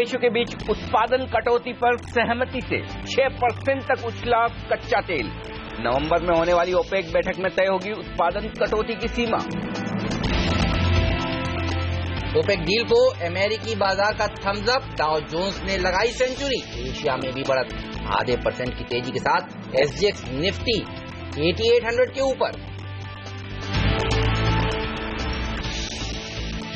देशों के बीच उत्पादन कटौती पर सहमति से 6% तक उछला कच्चा तेल। नवंबर में होने वाली ओपेक बैठक में तय होगी उत्पादन कटौती की सीमा। ओपेक डील को अमेरिकी बाजार का थम्स अप, डाउ जोन्स ने लगाई सेंचुरी। एशिया में भी बढ़त, आधे % की तेजी के साथ एसजीएक्स निफ्टी 8800 के ऊपर।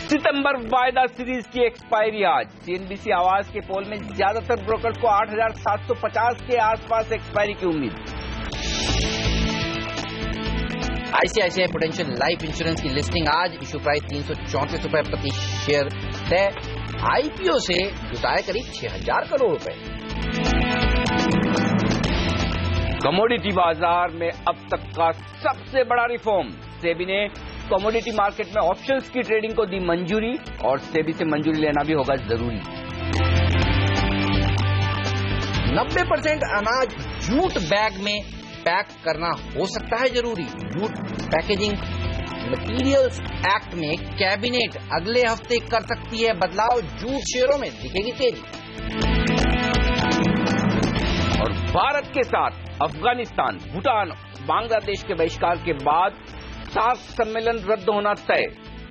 सितंबर वायदा सीरीज की एक्सपायरी आज। सीएनबीसी आवाज के पोल में ज्यादातर ब्रोकर को 8750 के आसपास एक्सपायरी की उम्मीद। आईसीआईसीआई पोटेंशियल लाइफ इंश्योरेंस की लिस्टिंग आज, इशू प्राइस 334 रुपए प्रति शेयर तय। आईपीओ से जुटाए करीब 6000 करोड़ रुपए। कमोडिटी बाजार में अब तक का सबसे बड़ा रिफॉर्म। सेबी ने कमोडिटी मार्केट में ऑप्शंस की ट्रेडिंग को दी मंजूरी और सेबी से मंजूरी लेना भी होगा जरूरी। 90% अनाज जूट बैग में पैक करना हो सकता है जरूरी। जूट पैकेजिंग मटेरियल्स एक्ट में कैबिनेट अगले हफ्ते कर सकती है बदलाव। जूट शेयरों में दिखेगी तेजी। और भारत के साथ अफगानिस्तान, भूटान, बांग्लादेश के बहिष्कार के बाद सार्क सम्मेलन रद्द होना तय।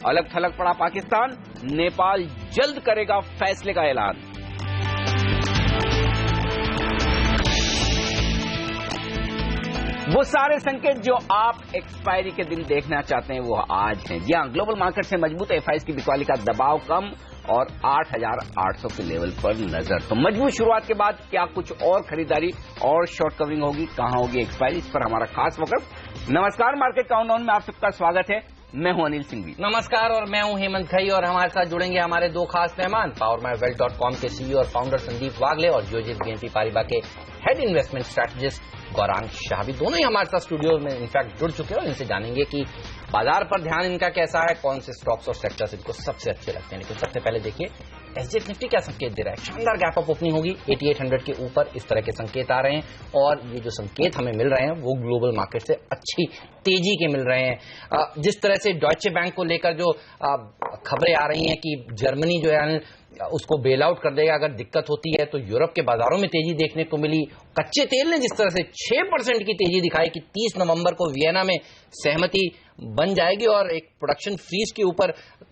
अलग थलग पड़ा पाकिस्तान, नेपाल जल्द करेगा फैसले का ऐलान। वो सारे संकेत जो आप एक्सपायरी के दिन देखना चाहते हैं वो आज हैं। जी हां, ग्लोबल मार्केट से मजबूत एफआईएस की बिकवाली का दबाव कम और 8800 के लेवल पर नजर। तो मजबूत शुरुआत के बाद क्या कुछ और खरीदारी और शॉर्ट कवरिंग होगी, कहां होगी एक्सपायरी, इस पर हमारा खास फोकस। नमस्कार, मार्केट काउंटडाउन में आप सबका स्वागत है। मैं हूं अनिल सिंघवी। नमस्कार, और मैं हूं हेमंत खई, और हमारे साथ जुड़ेंगे हमारे दो खास मेहमान, PowerMyWealth.com के सीईओ और फाउंडर संदीप वागले और जियोजित बीएनपी पारिबा के head investment strategist Gaurang Shah भी दोनों ही हमारे साथ स्टूडियो में इनफैक्ट जुड़ चुके हैं और इनसे जानेंगे कि बाजार पर ध्यान इनका कैसा है, कौन से स्टॉक्स और सेक्टर्स इनको सबसे अच्छे लगते हैं। लेकिन सबसे पहले देखिए एसजीएक्स निफ्टी क्या संकेत दे रहा है। शानदार गैप अप ओपनिंग होगी 8800 के ऊपर, इस तरह के संकेत आ रहे हैं और ये जो संकेत हमें मिल रहे हैं वो ग्लोबल मार्केट से अच्छी तेजी के मिल रहे हैं। जिस तरह से डॉयचे बैंक को लेकर जो खबरें आ रही हैं कि जर्मनी जो है उसको बेल आउट कर देगा अगर दिक्कत होती है, तो यूरोप के बाजारों में तेजी देखने को मिली। कच्चे तेल ने जिस तरह से 6% की तेजी दिखाई कि 30 नवंबर को वियना में सहमति बन जाएगी और एक प्रोडक्शन फ्रीज के ऊपर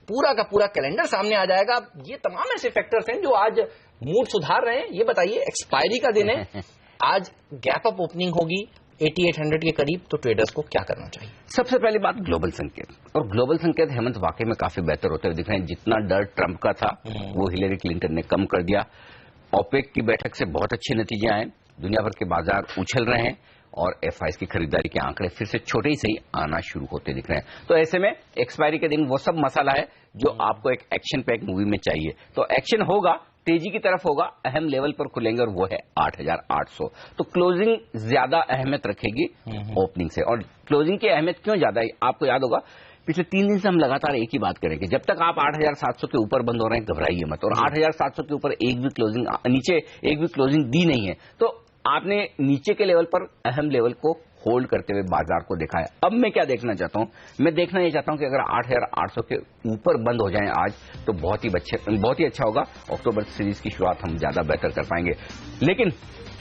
पूरा का पूरा कैलेंडर सामने आ जाएगा। ये तमाम ऐसे फैक्टर्स हैं जो आज मूड सुधार रहे हैं। ये बताइए, एक्सपायरी का दिन है आज, गैप अप ओपनिंग होगी 8800 के करीब, तो ट्रेडर्स को क्या करना चाहिए? सबसे पहली बात ग्लोबल संकेत, और ग्लोबल संकेत हेमंत वाकई में काफी बेहतर होते हुए दिख रहे हैं। जितना डर ट्रंप का था वो हिलेरी क्लिंटन ने कम कर दिया। ओपेक की बैठक से बहुत अच्छे नतीजे आए, दुनिया भर के बाजार उछल रहे हैं और एफआईएस की खरीदारी के आंकड़े फिर से छोटे ही सही आना शुरू होते दिख रहे हैं। तो ऐसे में एक्सपायरी के दिन वो सब मसाला है जो आपको एक एक्शन पैक मूवी में चाहिए। तो एक्शन होगा, तेजी की तरफ होगा, अहम लेवल पर खुलेंगे और वो है 8800। तो क्लोजिंग ज्यादा अहमियत रखेगी ओपनिंग से। और क्लोजिंग की अहमियत क्यों ज्यादा है, आपको याद होगा पिछले 3 दिन से हम लगातार एक ही बात करेंगे, जब तक आप 8700 के ऊपर बंद हो रहे हैं घबराइए मत। और 8700 के ऊपर एक भी क्लोजिंग नीचे एक भी क्लोजिंग दी नहीं है तो आपने नीचे के लेवल पर अहम लेवल को होल्ड करते हुए बाजार को देखा है। अब मैं क्या देखना चाहता हूं, मैं देखना ये चाहता हूं कि अगर 8800 के ऊपर बंद हो जाएं आज तो बहुत ही अच्छा होगा। अक्टूबर सीरीज की शुरुआत हम ज्यादा बेहतर कर पाएंगे। लेकिन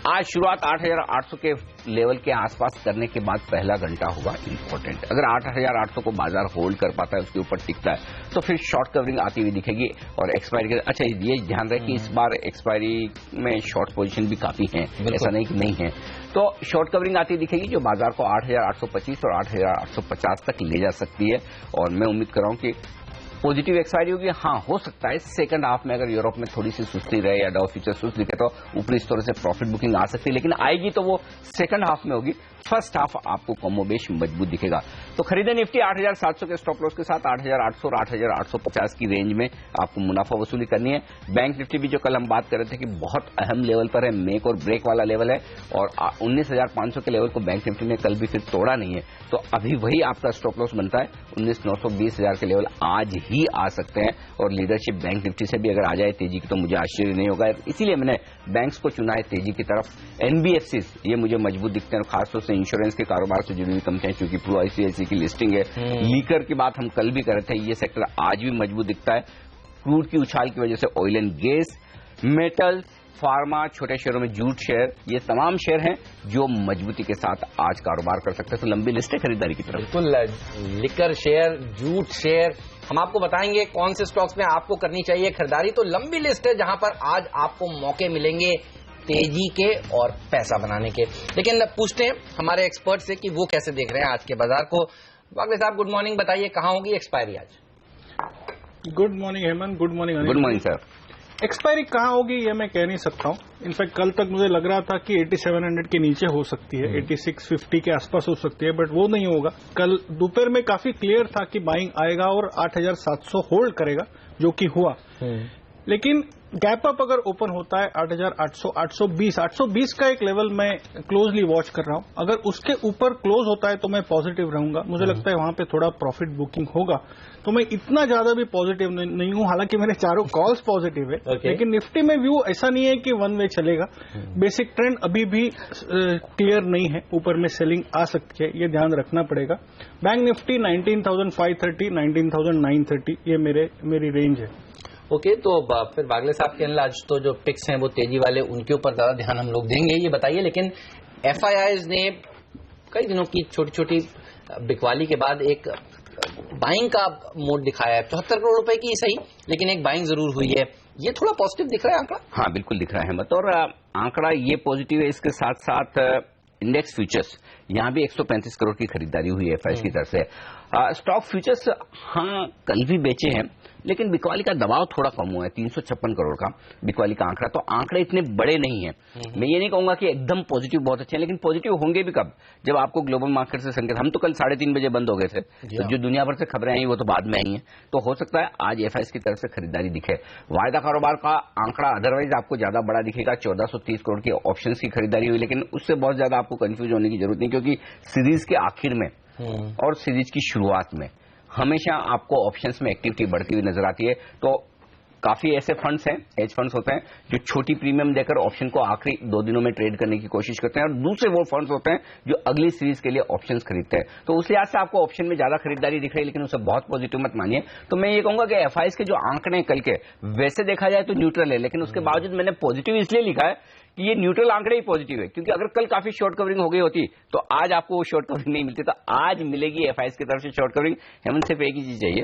आज शुरुआत 8800 के लेवल के आसपास करने के बाद पहला घंटा होगा इंपॉर्टेंट। अगर 8800 को बाजार होल्ड कर पाता है, उसके ऊपर टिकता है, तो फिर शॉर्ट कवरिंग आती हुई दिखेगी। और एक्सपायरी के अच्छा ये ध्यान रहे कि इस बार एक्सपायरी में शॉर्ट पोजीशन भी काफी है, ऐसा नहीं कि नहीं है। तो शॉर्ट कवरिंग आती दिखेगी जो बाजार को 8825 और 8850 तक ले जा सकती है। और मैं उम्मीद कर रहा हूं कि पॉजिटिव एक्सपायरी होगी। हाँ, हो सकता है सेकंड हाफ में अगर यूरोप में थोड़ी सी सुस्ती रहे या डाउ फ्यूचर सुस्त दिखे तो ऊपरी स्तरों से प्रॉफिट बुकिंग आ सकती है, लेकिन आएगी तो वो सेकंड हाफ में होगी। फर्स्ट हाफ आपको कमोबेश मजबूत दिखेगा। तो खरीदे निफ्टी 8700 के स्टॉप लॉस के साथ 8800 और 8850 की रेंज में आपको मुनाफा वसूली करनी है। बैंक निफ्टी भी जो कल हम बात कर रहे थे कि बहुत अहम लेवल पर है, मेक और ब्रेक वाला लेवल है, और 19500 के लेवल को बैंक निफ्टी ने कल भी फिर तोड़ा नहीं है, तो अभी वही आपका स्टॉप लॉस बनता है। 19920 के लेवल आज ही आ सकते हैं और लीडरशिप बैंक निफ्टी से भी अगर आ जाए तेजी की तो मुझे आश्चर्य नहीं होगा। इसीलिए मैंने बैंक्स को चुना है तेजी की तरफ। एनबीएफसीज ये मुझे मजबूत दिखते हैं, खासतौर से इंश्योरेंस के कारोबार से जुड़ी हुई कंपनियां, क्योंकि प्रो आईसीआईसी की लिस्टिंग है। लीकर की बात हम कल भी कर रहे थे, ये सेक्टर आज भी मजबूत दिखता है। क्रूड की उछाल की वजह से oil and gas, metals, pharma, छोटे शेयरों में जूट शेयर, ये तमाम शेयर हैं जो मजबूती के साथ आज कारोबार कर सकते हैं। तो लंबी लिस्ट है खरीदारी की तरफ। बिल्कुल, लिकर शेयर, जूट शेयर, हम आपको बताएंगे कौन से स्टॉक्स में आपको करनी चाहिए खरीदारी। तो लंबी लिस्ट है जहां पर आज आपको मौके मिलेंगे तेजी के और पैसा बनाने के। लेकिन पूछते हैं हमारे एक्सपर्ट से कि वो कैसे देख रहे हैं आज के बाजार को। वागले साहब, गुड मॉर्निंग, बताइए कहां होगी एक्सपायरी आज? Good morning Hemant, good morning Anil. Good morning sir. Expiry कहाँ होगी ये मैं कह नहीं सकता हूँ। इनफैक्ट कल तक मुझे लग रहा था कि 8700 के नीचे हो सकती है, 8650 के आसपास हो सकती है, बट वो नहीं होगा। कल दोपहर में काफी क्लियर था कि बाइंग आएगा और 8700 होल्ड करेगा, जो कि हुआ। लेकिन गैप अप अगर ओपन होता है 8800, 820 का एक लेवल मैं क्लोजली वॉच कर रहा हूं। अगर उसके ऊपर क्लोज होता है तो मैं पॉजिटिव रहूंगा। मुझे लगता है वहां पे थोड़ा प्रॉफिट बुकिंग होगा, तो मैं इतना ज्यादा भी पॉजिटिव नहीं हूं। हालांकि मेरे चारों कॉल्स पॉजिटिव है, लेकिन निफ्टी में व्यू ऐसा नहीं है कि वन वे चलेगा। बेसिक ट्रेंड अभी भी क्लियर नहीं है, ऊपर में सेलिंग आ सकती है, ये ध्यान रखना पड़ेगा। बैंक निफ्टी 19,530, 19,930 ये मेरी रेंज है। ओके, तो फिर वागले साहब के आज तो जो पिक्स हैं वो तेजी वाले, उनके ऊपर ज्यादा ध्यान हम लोग देंगे। ये बताइए, लेकिन एफआईआईज ने कई दिनों की छोटी छोटी बिकवाली के बाद एक बाइंग का मोड दिखाया है। 74 करोड़ रुपए की सही, लेकिन एक बाइंग जरूर हुई है। ये थोड़ा पॉजिटिव दिख रहा है आंकड़ा? हाँ, बिल्कुल दिख रहा है हेमंत, और आंकड़ा ये पॉजिटिव है। इसके साथ साथ इंडेक्स फ्यूचर्स, यहाँ भी 135 करोड़ की खरीदारी हुई है एफआईआई की तरफ से। स्टॉक फ्यूचर्स हाँ कल भी बेचे हैं, लेकिन बिकवाली का दबाव थोड़ा कम हुआ है, 356 करोड़ का बिकवाली का आंकड़ा। तो आंकड़े इतने बड़े नहीं हैं। मैं ये नहीं कहूंगा कि एकदम पॉजिटिव बहुत अच्छे हैं, लेकिन पॉजिटिव होंगे भी कब, जब आपको ग्लोबल मार्केट से संकेत। हम तो कल 3:30 बजे बंद हो गए थे, तो जो दुनिया भर से खबरें आई वो तो बाद में आई हैं। तो हो सकता है आज एफआईआई की तरफ से खरीदारी दिखे। वायदा कारोबार का आंकड़ा अदरवाइज आपको ज्यादा बड़ा दिखेगा, 1430 करोड़ की ऑप्शंस की खरीदारी हुई, लेकिन उससे बहुत ज्यादा आपको कंफ्यूज होने की जरूरत नहीं, क्योंकि सीरीज के आखिर में और सीरीज की शुरुआत में हमेशा आपको ऑप्शंस में एक्टिविटी बढ़ती हुई नजर आती है। तो काफी ऐसे फंड्स हैं, एज फंड्स होते हैं, जो छोटी प्रीमियम देकर ऑप्शन को आखिरी 2 दिनों में ट्रेड करने की कोशिश करते हैं, और दूसरे वो फंड्स होते हैं जो अगली सीरीज के लिए ऑप्शंस खरीदते हैं। तो उस लिहाज से आपको ऑप्शन में ज्यादा खरीदारी दिख रही है, लेकिन उसे बहुत पॉजिटिव मत मानिए। तो मैं ये कहूंगा कि एफआईआई के जो आंकड़े हैं कल के, वैसे देखा जाए तो न्यूट्रल है, लेकिन उसके बावजूद मैंने पॉजिटिव इसलिए लिखा है कि ये न्यूट्रल आंकड़े ही पॉजिटिव है, क्योंकि अगर कल काफी शॉर्ट कवरिंग हो गई होती तो आज आपको वो शॉर्ट कवरिंग नहीं मिलती। तो आज मिलेगी एफआईआई की तरफ से शॉर्ट कवरिंग। हेमंत, सिर्फ एक ही चीज चाहिए,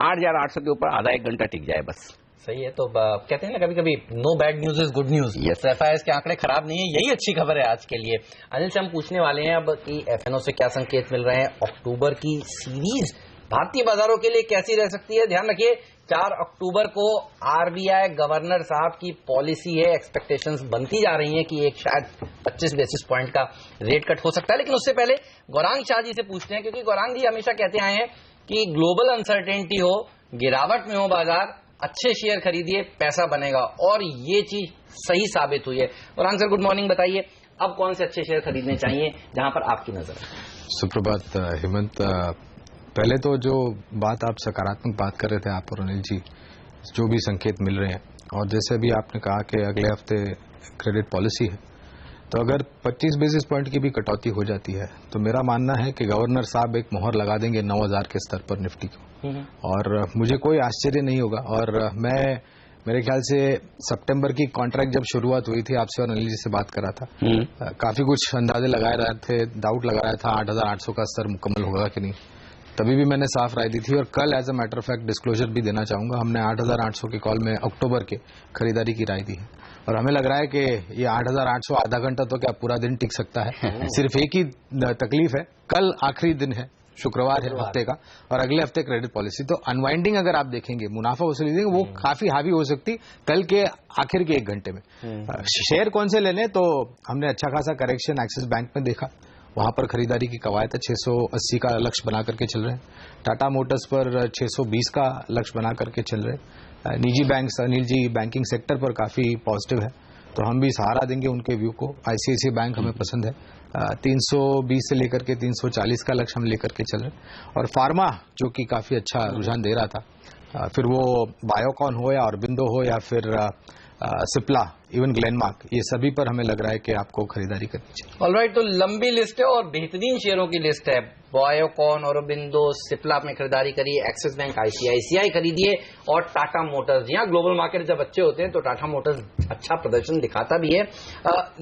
8,800 के ऊपर आधा 1 घंटा टिक जाए बस। सही है। तो कहते हैं ना कभी कभी no bad news is good news. Yes. FII के आंकड़े खराब नहीं है, यही अच्छी खबर है आज के लिए। अनिल से हम पूछने वाले हैं अब कि एफएनओ से क्या संकेत मिल रहे हैं, अक्टूबर की सीरीज भारतीय बाजारों के लिए कैसी रह सकती है। ध्यान रखिए 4 अक्टूबर को आरबीआई गवर्नर साहब की पॉलिसी है, एक्सपेक्टेशंस बनती जा रही हैं कि एक शायद 25 बेसिस पॉइंट का रेट कट हो सकता है। लेकिन उससे पहले गौरांग शाह जी से पूछते हैं, क्योंकि गौरांग जी हमेशा कहते आए हैं कि ग्लोबल अनसर्टेनिटी हो, गिरावट में हो बाजार, अच्छे शेयर खरीदिए, पैसा बनेगा, और ये चीज सही साबित हुई है। गौरांग सर, गुड मॉर्निंग, बताइए अब कौन से अच्छे शेयर खरीदने चाहिए जहां पर आपकी नजर है? सुप्रभात हेमंत, पहले तो जो बात आप सकारात्मक बात कर रहे थे आप और अनिल जी, जो भी संकेत मिल रहे हैं, और जैसे भी आपने कहा कि अगले हफ्ते क्रेडिट पॉलिसी है, तो अगर 25 बेसिस पॉइंट की भी कटौती हो जाती है तो मेरा मानना है कि गवर्नर साहब एक मोहर लगा देंगे 9,000 के स्तर पर निफ्टी को, और मुझे कोई आश्चर्य नहीं होगा। और मेरे ख्याल से सितंबर की कॉन्ट्रैक्ट जब शुरुआत हुई थी, आपसे और अनिल जी से बात कर रहा था, काफी कुछ अंदाजे लगाए रहे थे, डाउट लगा रहा था 8,800 का स्तर मुकम्मल होगा कि नहीं। तभी भी मैंने साफ राय दी थी, और कल as a matter of fact disclosure भी देना चाहूंगा, हमने 8,800 के कॉल में अक्टूबर के खरीदारी की राय दी है, और हमें लग रहा है कि ये 8,800 आधा घंटा तो क्या पूरा दिन टिक सकता है। सिर्फ एक ही तकलीफ है, कल आखिरी दिन है, शुक्रवार है हफ्ते का, और अगले हफ्ते क्रेडिट पॉलिसी। तो अनवाइंडिंग अगर आप देखेंगे, मुनाफा वसूली देखेंगे, वो काफी हावी हो सकती कल के आखिर के 1 घंटे में। शेयर कौन से लेने, तो हमने अच्छा खासा करेक्शन एक्सिस बैंक में देखा, वहां पर खरीदारी की कवायद है, 680 का लक्ष्य बना करके चल रहे हैं। टाटा मोटर्स पर 620 का लक्ष्य बना करके चल रहे हैं। निजी bank, Anil ji, banking sector पर काफी पॉजिटिव है, तो हम भी सहारा देंगे उनके व्यू को। आईसीआईसीआई बैंक हमें पसंद है, 320 से लेकर के 340 का लक्ष्य हम लेकर के चल रहे हैं। और फार्मा जो कि काफी अच्छा रुझान दे रहा था, फिर वो बायोकॉन हो या ऑरबिंदो हो या फिर सिप्ला, इवन ग्लेनमार्क, ये सभी पर हमें लग रहा है कि आपको खरीदारी करनी चाहिए। ऑलराइट, तो लंबी लिस्ट है और बेहतरीन शेयरों की लिस्ट है। बायोकॉन, औरोबिंदो, सिप्ला में खरीदारी करी, एक्सिस बैंक, आईसीआईसीआई खरीदिए और टाटा मोटर्स। जी हाँ, ग्लोबल मार्केट जब अच्छे होते हैं तो टाटा मोटर्स अच्छा प्रदर्शन दिखाता भी है।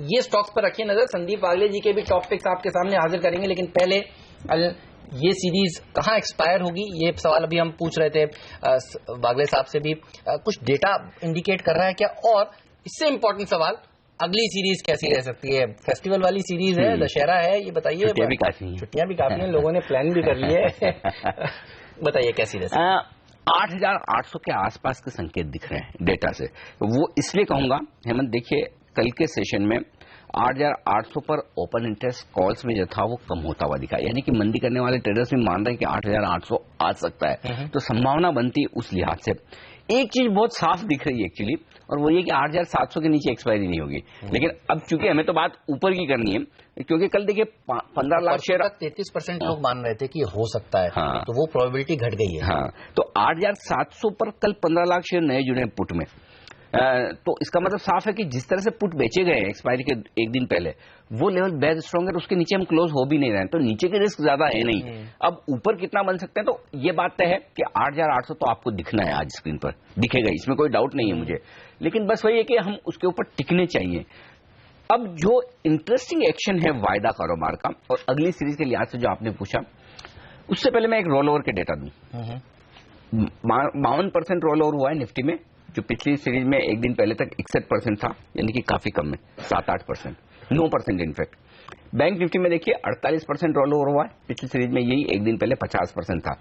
ये स्टॉक्स पर रखिए नजर। संदीप वागले जी के भी टॉप पिक्स आपके सामने हाजिर करेंगे, लेकिन पहले ये सीरीज कहाँ एक्सपायर होगी, ये सवाल अभी हम पूछ रहे थे वागले साहब से भी। कुछ डेटा इंडिकेट कर रहा है क्या? और इससे इंपॉर्टेंट सवाल, अगली सीरीज कैसी रह सकती है? फेस्टिवल वाली सीरीज है, दशहरा है, ये बताइए। छुट्टियां भी काफी हैं। छुट्टियां भी काफी हैं, लोगों ने प्लान भी कर लिए है। बताइए कैसी रह सकती है? 8,800 के आसपास के संकेत दिख रहे हैं डेटा से। वो इसलिए कहूंगा हेमंत, देखिए कल के सेशन में 8,800 पर ओपन इंटरेस्ट कॉल्स में जो था वो कम होता हुआ दिखा, यानी कि मंदी करने वाले ट्रेडर्स भी मान रहे हैं कि 8,800 आ सकता है, तो संभावना बनती है उस लिहाज से। एक चीज बहुत साफ दिख रही है एक्चुअली, और वो ये कि 8,700 के नीचे एक्सपायरी नहीं होगी। लेकिन अब चूंकि हमें तो बात ऊपर की करनी है, क्योंकि कल देखिए 15 लाख शेयर, 33% लोग मान रहे थे कि हो सकता है। हाँ, तो वो प्रोबेबिलिटी घट गई है। हाँ, तो 8,700 पर कल 15 लाख शेयर नए जुड़े हैं पुट में। तो इसका मतलब साफ है कि जिस तरह से पुट बेचे गए हैं एक्सपायरी के एक दिन पहले, वो लेवल बेहद स्ट्रॉन्ग है, उसके नीचे हम क्लोज हो भी नहीं रहे हैं, तो नीचे के रिस्क ज्यादा है नहीं। अब ऊपर कितना बन सकते हैं, तो ये बात तय है कि 8,800 तो आपको दिखना है, आज स्क्रीन पर दिखेगा, इसमें कोई डाउट नहीं है मुझे। लेकिन बस वही है कि हम उसके ऊपर टिकने चाहिए। अब जो इंटरेस्टिंग एक्शन है वायदा कारोबार का, और अगली सीरीज के लिहाज से जो आपने पूछा, उससे पहले मैं एक रोल ओवर के डेटा दूं। 52% रोल ओवर हुआ है निफ्टी में, जो पिछली सीरीज में एक दिन पहले तक 61% था, यानी कि काफी कम है, 7-8%, 9% इनफैक्ट। बैंक निफ्टी में देखिए 48% रोल ओवर हुआ है, पिछली सीरीज में यही एक दिन पहले 50% था।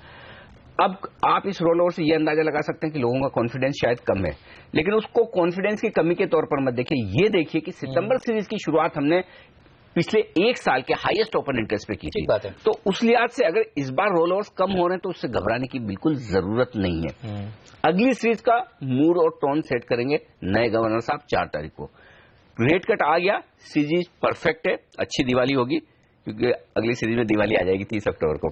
अब आप इस रोल ओवर से ये अंदाजा लगा सकते हैं कि लोगों का कॉन्फिडेंस शायद कम है, लेकिन उसको कॉन्फिडेंस की कमी के तौर पर मत देखिए, ये देखिए कि सितंबर सीरीज की शुरुआत हमने पिछले एक साल के हाईएस्ट ओपन इंटरेस्ट पे की थी। बात है। तो उस लिहाज से अगर इस बार रोल ओवर्स कम हो रहे हैं तो उससे घबराने की बिल्कुल जरूरत नहीं है। अगली सीरीज का मूड और टोन सेट करेंगे नए गवर्नर साहब 4 तारीख को। रेट कट आ गया, सीरीज परफेक्ट है, अच्छी दिवाली होगी, क्योंकि अगली सीरीज में दिवाली आ जाएगी 30 अक्टूबर को,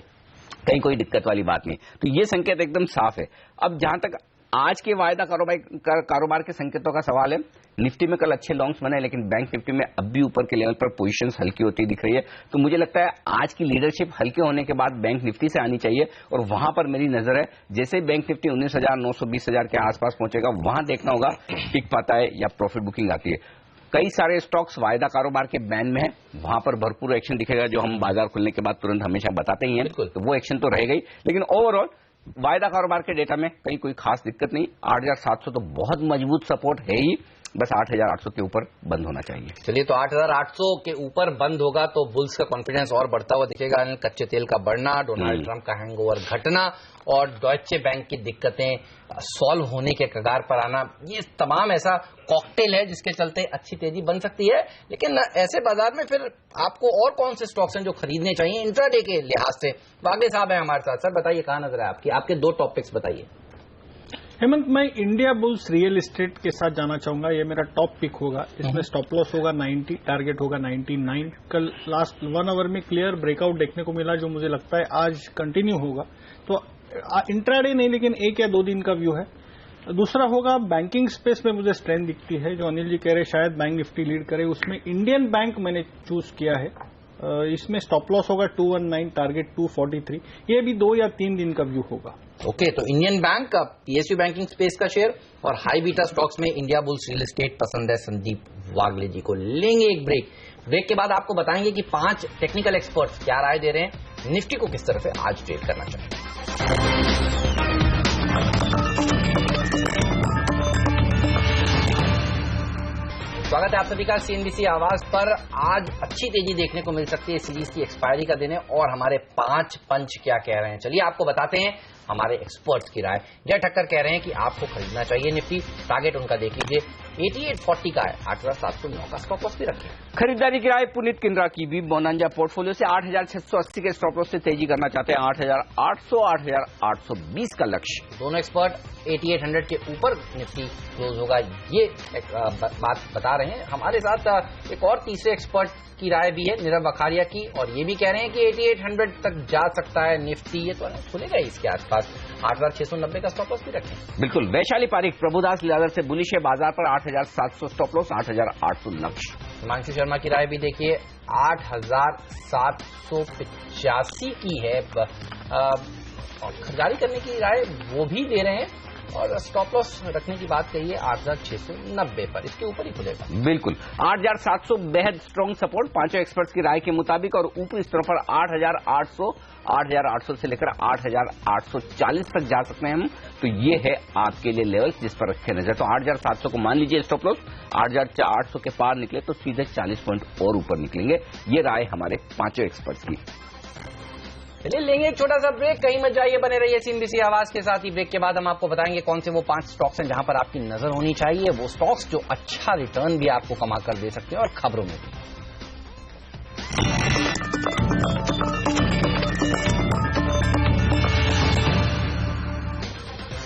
कहीं कोई दिक्कत वाली बात नहीं। तो ये संकेत एकदम साफ है। अब जहां तक आज के वायदा कारोबार के संकेतों का सवाल है, निफ्टी में कल अच्छे लॉन्ग्स बने, लेकिन बैंक निफ्टी में अब भी ऊपर के लेवल पर पोजीशंस हल्की होती दिख रही है। तो मुझे लगता है आज की लीडरशिप हल्के होने के बाद बैंक निफ्टी से आनी चाहिए, और वहां पर मेरी नजर है, जैसे बैंक निफ्टी 19,000 20,000 के आसपास पहुंचेगा, वहां देखना होगा टिक पाता है या प्रॉफिट बुकिंग आती है। कई सारे स्टॉक्स वायदा कारोबार के बैन में है, वहां पर भरपूर एक्शन दिखेगा, जो हम बाजार खुलने के बाद तुरंत हमेशा बताते ही हैं, तो वो एक्शन तो रहेगा ही। लेकिन ओवरऑल वायदा कारोबार के डेटा में कहीं कोई खास दिक्कत नहीं। 8,700 तो बहुत मजबूत सपोर्ट है ही, बस 8,800 के ऊपर बंद होना चाहिए। चलिए, तो 8,800 के ऊपर बंद होगा तो बुल्स का कॉन्फिडेंस और बढ़ता हुआ दिखेगा। कच्चे तेल का बढ़ना, डोनाल्ड ट्रंप का हैंगओवर घटना और डॉइचे बैंक की दिक्कतें सॉल्व होने के कगार पर आना, ये तमाम ऐसा कॉकटेल है जिसके चलते अच्छी तेजी बन सकती है। लेकिन ऐसे बाजार में फिर आपको और कौन से स्टॉक्स हैं जो खरीदने चाहिए इंट्राडे के लिहाज से? वागले साहब हैं हमारे साथ। सर बताइए, कहां नजर है आपकी? आपके 2 टॉपिक्स बताइए। हेमंत, मैं इंडिया बुल्स रियल एस्टेट के साथ जाना चाहूंगा, ये मेरा टॉप पिक होगा। इसमें स्टॉप लॉस होगा 90, टारगेट होगा 99। कल लास्ट 1 आवर में क्लियर ब्रेकआउट देखने को मिला, जो मुझे लगता है आज कंटिन्यू होगा। तो इंट्राडे नहीं, लेकिन 1 या 2 दिन का व्यू है। दूसरा होगा बैंकिंग स्पेस में मुझे स्ट्रेंथ दिखती है, जो अनिल जी कह रहे शायद बैंक निफ्टी लीड करे, उसमें इंडियन बैंक मैंने चूज किया है। इसमें स्टॉप लॉस होगा 219, टारगेट 243। ये भी 2 या 3 दिन का व्यू होगा। ओके, तो इंडियन बैंक का, पीएसयू बैंकिंग स्पेस का शेयर और हाई बीटा स्टॉक्स में इंडिया बुल्स रियल एस्टेट पसंद है संदीप वागले जी को। लेंगे एक ब्रेक के बाद आपको बताएंगे कि 5 टेक्निकल एक्सपर्ट्स क्या राय दे रहे हैं, निफ्टी को किस तरह से आज ट्रेड करना चाहिए। स्वागत है आप सभी का सीएनबीसी आवाज पर। आज अच्छी तेजी देखने को मिल सकती है, सीरीज की एक्सपायरी का दिन है, और हमारे 5 पंच क्या कह रहे हैं, चलिए आपको बताते हैं हमारे एक्सपर्ट्स की राय। जय ठक्कर कह रहे हैं कि आपको खरीदना चाहिए निफ्टी, टारगेट उनका देख लीजिए 8840 का है, 8,709 का स्टॉप लॉस भी रखें। खरीदारी की राय पुनीत किंद्रा की भी बोनांजा पोर्टफोलियो से 8,680 के स्टॉप लॉस से तेजी करना चाहते हैं, 8,800 8,820 का लक्ष्य। दोनों एक्सपर्ट 8800 के ऊपर निफ्टी क्लोज होगा, ये बात बता रहे हैं। हमारे साथ एक और तीसरे एक्सपर्ट की राय भी है नीरव वखारिया की, और ये भी कह रहे हैं कि 8800 तक जा सकता है निफ्टी। ये तो खुलेगा इसके आसपास। 8690 का स्टॉप लॉस भी रखें। बिल्कुल। वैशाली पारिक प्रभुदास लीलाधर से बुलिश है, बाजार पर 8700 स्टॉप लॉस, 8800 लक्ष्य। हिमांशु शर्मा की राय भी देखिए 8785 की है, और खरीदारी करने की राय वो भी दे रहे हैं, और स्टॉप लॉस रखने की बात कही है 8690 पर, इसके ऊपर ही खुलेगा। बिल्कुल। 8700 बेहद स्ट्रॉन्ग सपोर्ट पांचों एक्सपर्ट्स की राय के मुताबिक, और ऊपरी स्तरों पर 8800 से लेकर 8840 तक जा सकते हैं हम। तो ये है आपके लिए लेवल जिस पर रखे नजर। तो 8700 को मान लीजिए स्टॉप लॉस, 8800 के पार निकले तो सीधे 40 पॉइंट और ऊपर निकलेंगे। ये राय हमारे पांचों एक्सपर्ट्स की। चलिए लेंगे एक छोटा सा ब्रेक, कहीं मत जाइए, बने रहिए CNBC आवाज के साथ। ही ब्रेक के बाद हम आपको बताएंगे कौन से वो 5 स्टॉक्स हैं जहां पर आपकी नजर होनी चाहिए, वो स्टॉक्स जो अच्छा रिटर्न भी आपको कमा कर दे सकते हैं, और खबरों में भी।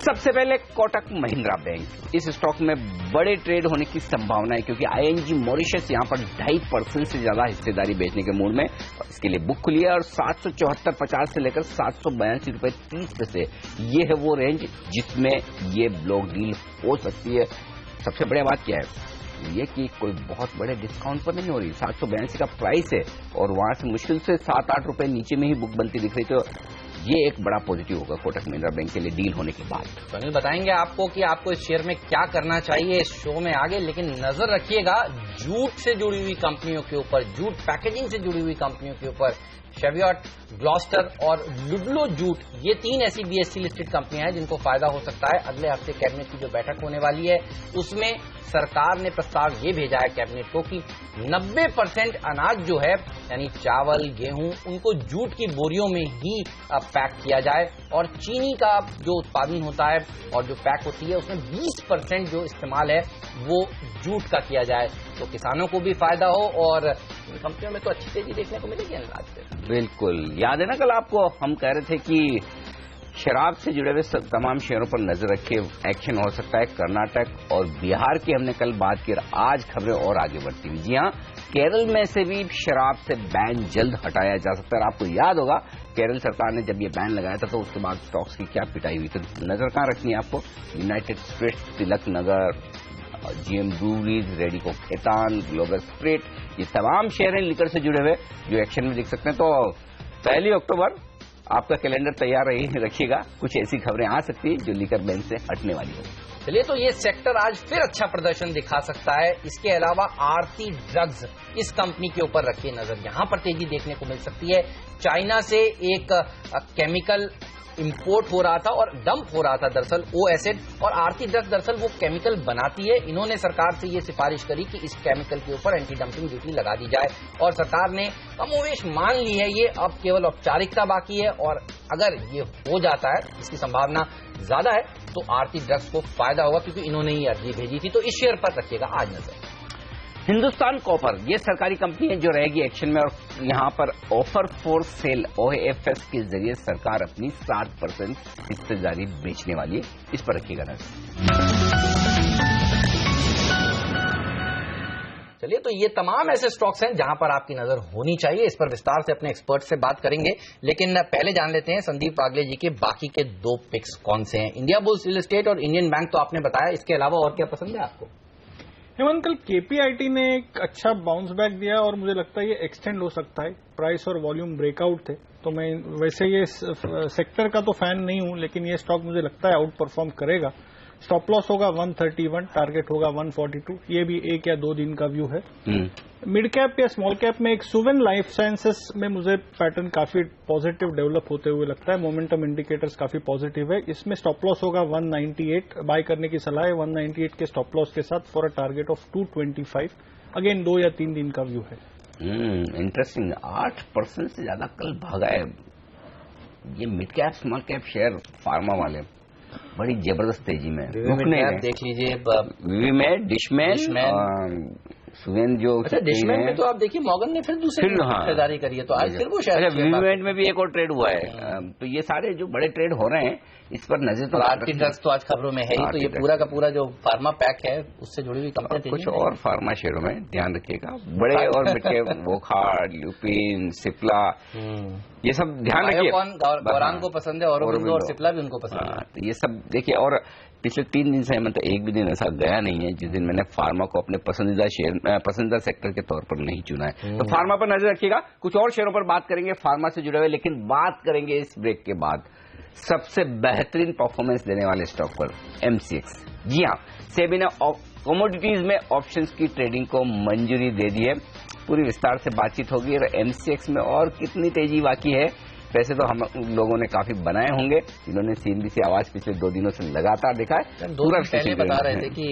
सबसे पहले कोटक महिंद्रा बैंक। इस स्टॉक में बड़े ट्रेड होने की संभावना है, क्योंकि ING मॉरिशस यहां पर 2.5% से ज्यादा हिस्सेदारी बेचने के मूड में, इसके लिए बुक खुली है। और 774.50 से लेकर 782 रुपए 30 पैसे, ये है वो रेंज जिसमें ये ब्लॉक डील हो सकती है। सबसे बढ़िया बात क्या है, ये कि कोई बहुत बड़े डिस्काउंट पर नहीं हो रही। 782 का प्राइस है, और वहां से मुश्किल से 7-8 रुपए नीचे में ही बुक बनती दिख रही। तो ये एक बड़ा पॉजिटिव होगा कोटक महिंद्रा बैंक के लिए डील होने के बाद। तो अनिल बताएंगे आपको कि आपको इस शेयर में क्या करना चाहिए इस शो में आगे, लेकिन नजर रखिएगा जूट से जुड़ी हुई कंपनियों के ऊपर, जूट पैकेजिंग से जुड़ी हुई कंपनियों के ऊपर। शेवियट, ग्लॉस्टर और लुडलो जूट, ये 3 ऐसी BSE लिस्टेड कंपनियां हैं जिनको फायदा हो सकता है। अगले हफ्ते कैबिनेट की जो बैठक होने वाली है उसमें सरकार ने प्रस्ताव ये भेजा है कैबिनेट को कि 90% अनाज जो है, यानी चावल, गेहूं, उनको जूट की बोरियों में ही पैक किया जाए, और चीनी का जो उत्पादन होता है और जो पैक होती है उसमें 20% जो इस्तेमाल है वो जूट का किया जाए, तो किसानों को भी फायदा हो, और कंपनियों में तो अच्छी तेजी देखने को मिलेगी आज से। बिल्कुल। याद है ना कल आपको हम कह रहे थे कि शराब से जुड़े हुए तमाम शेयरों पर नजर रखिए, एक्शन हो सकता है। कर्नाटक और बिहार की हमने कल बात की, आज खबरें और आगे बढ़ती हुई। जी हाँ, केरल में से भी शराब से बैन जल्द हटाया जा सकता है। आपको याद होगा केरल सरकार ने जब ये बैन लगाया था तो उसके बाद स्टॉक्स की क्या पिटाई हुई। तो नजर कहाँ रखनी है आपको, United Spirits, Tilak Nagar, GM breweries, Radico Khaitan, global spirit, ये तमाम शेयर हैं लिकर से जुड़े हुए जो एक्शन में दिख सकते हैं। तो 1 अक्टूबर आपका कैलेंडर तैयार रखिएगा, कुछ ऐसी खबरें आ सकती है जो लिकर बैन से हटने वाली है। चलिए, तो ये सेक्टर आज फिर अच्छा प्रदर्शन दिखा सकता है। इसके अलावा आरती ड्रग्स, इस कंपनी के ऊपर रखिए नजर, यहां पर तेजी देखने को मिल सकती है। चाइना से एक केमिकल इंपोर्ट हो रहा था और डंप हो रहा था दरअसल ओ एसिड, और आरती ड्रग्स दरअसल वो केमिकल बनाती है। इन्होंने सरकार से ये सिफारिश करी कि इस केमिकल के ऊपर एंटी डंपिंग ड्यूटी लगा दी जाए, और सरकार ने कमोवेश मान ली है। ये अब केवल औपचारिकता बाकी है, और अगर ये हो जाता है, इसकी संभावना ज्यादा है, तो आरती ड्रग्स को फायदा होगा, क्योंकि इन्होंने ही अर्जी भेजी थी। तो इस शेयर पर रखिएगा आज नजर। हिंदुस्तान कॉपर, ये सरकारी कंपनी है जो रहेगी एक्शन में, और यहां पर ऑफर फॉर सेल OFS के जरिए सरकार अपनी 60% हिस्सेदारी बेचने वाली है, इस पर रखिएगा नजर। चलिए, तो ये तमाम ऐसे स्टॉक्स हैं जहां पर आपकी नजर होनी चाहिए। इस पर विस्तार से अपने एक्सपर्ट से बात करेंगे, लेकिन पहले जान लेते हैं संदीप वागले जी के बाकी के 2 पिक्स कौन से हैं। इंडिया बुल्स रियल एस्टेट और इंडियन बैंक तो आपने बताया, इसके अलावा और क्या पसंद है आपको? हेमंत, कल KPIT ने एक अच्छा बाउंस बैक दिया, और मुझे लगता है ये एक्सटेंड हो सकता है। प्राइस और वॉल्यूम ब्रेकआउट थे, तो मैं वैसे ये सेक्टर का तो फैन नहीं हूं, लेकिन ये स्टॉक मुझे लगता है आउट परफॉर्म करेगा। स्टॉप लॉस होगा 131, टारगेट होगा 142। ये भी 1 या 2 दिन का व्यू है। मिड कैप या स्मॉल कैप में एक सुवेन लाइफ साइंसेस में मुझे पैटर्न काफी पॉजिटिव डेवलप होते हुए लगता है। मोमेंटम इंडिकेटर्स काफी पॉजिटिव है। इसमें स्टॉप लॉस होगा 198, बाय करने की सलाह है 198 के स्टॉप लॉस के साथ, for a target of 225। Again 2 या 3 दिन का व्यू है। इंटरेस्टिंग, 8% से ज्यादा कल भागा है ये mid cap small cap share. Pharma वाले बड़ी जबरदस्त तेजी में रुकने, देख लीजिए विवी में, डिश में, सुवेन जो डिशमैन में तो आप देखिए मॉर्गन ने फिर दूसरी खरीदारी करी है, तो आज फिर वो शायद विवेंट में भी एक और ट्रेड हुआ है। तो ये सारे जो बड़े ट्रेड हो रहे हैं इस पर नजर तो आरती ड्रग्स तो आज खबरों में है ही, तो ये पूरा का पूरा जो फार्मा पैक है उससे जुड़ी हुई कंपनी कुछ और फार्मा शेयरों में ध्यान रखिएगा, बड़े और मिटके वोखाड, ल्यूपिन, सिप्ला, ये सब ध्यान रखिए। गौरांग को पसंद है और सिप्ला भी उनको पसंद है, तो ये सब देखिए। और पिछले 3 दिन से मतलब एक भी दिन ऐसा गया नहीं है जिस दिन मैंने फार्मा को अपने पसंदीदा सेक्टर के तौर पर नहीं चुना है। तो फार्मा पर नजर रखिएगा। कुछ और शेयरों पर बात करेंगे फार्मा से जुड़े हुए, लेकिन बात करेंगे इस ब्रेक के बाद सबसे बेहतरीन परफॉर्मेंस देने वाले स्टॉक पर, एमसीएक्स। जी हाँ, सेबी ने कमोडिटीज में ऑप्शंस की ट्रेडिंग को मंजूरी दे दी है। पूरी विस्तार से बातचीत होगी और एमसीएक्स में और कितनी तेजी बाकी है। पैसे तो हम लोगों ने काफी बनाए होंगे जिन्होंने सीएनबीसी आवाज पिछले 2 दिनों से लगातार देखा है। पूरा पहले बता रहे थे कि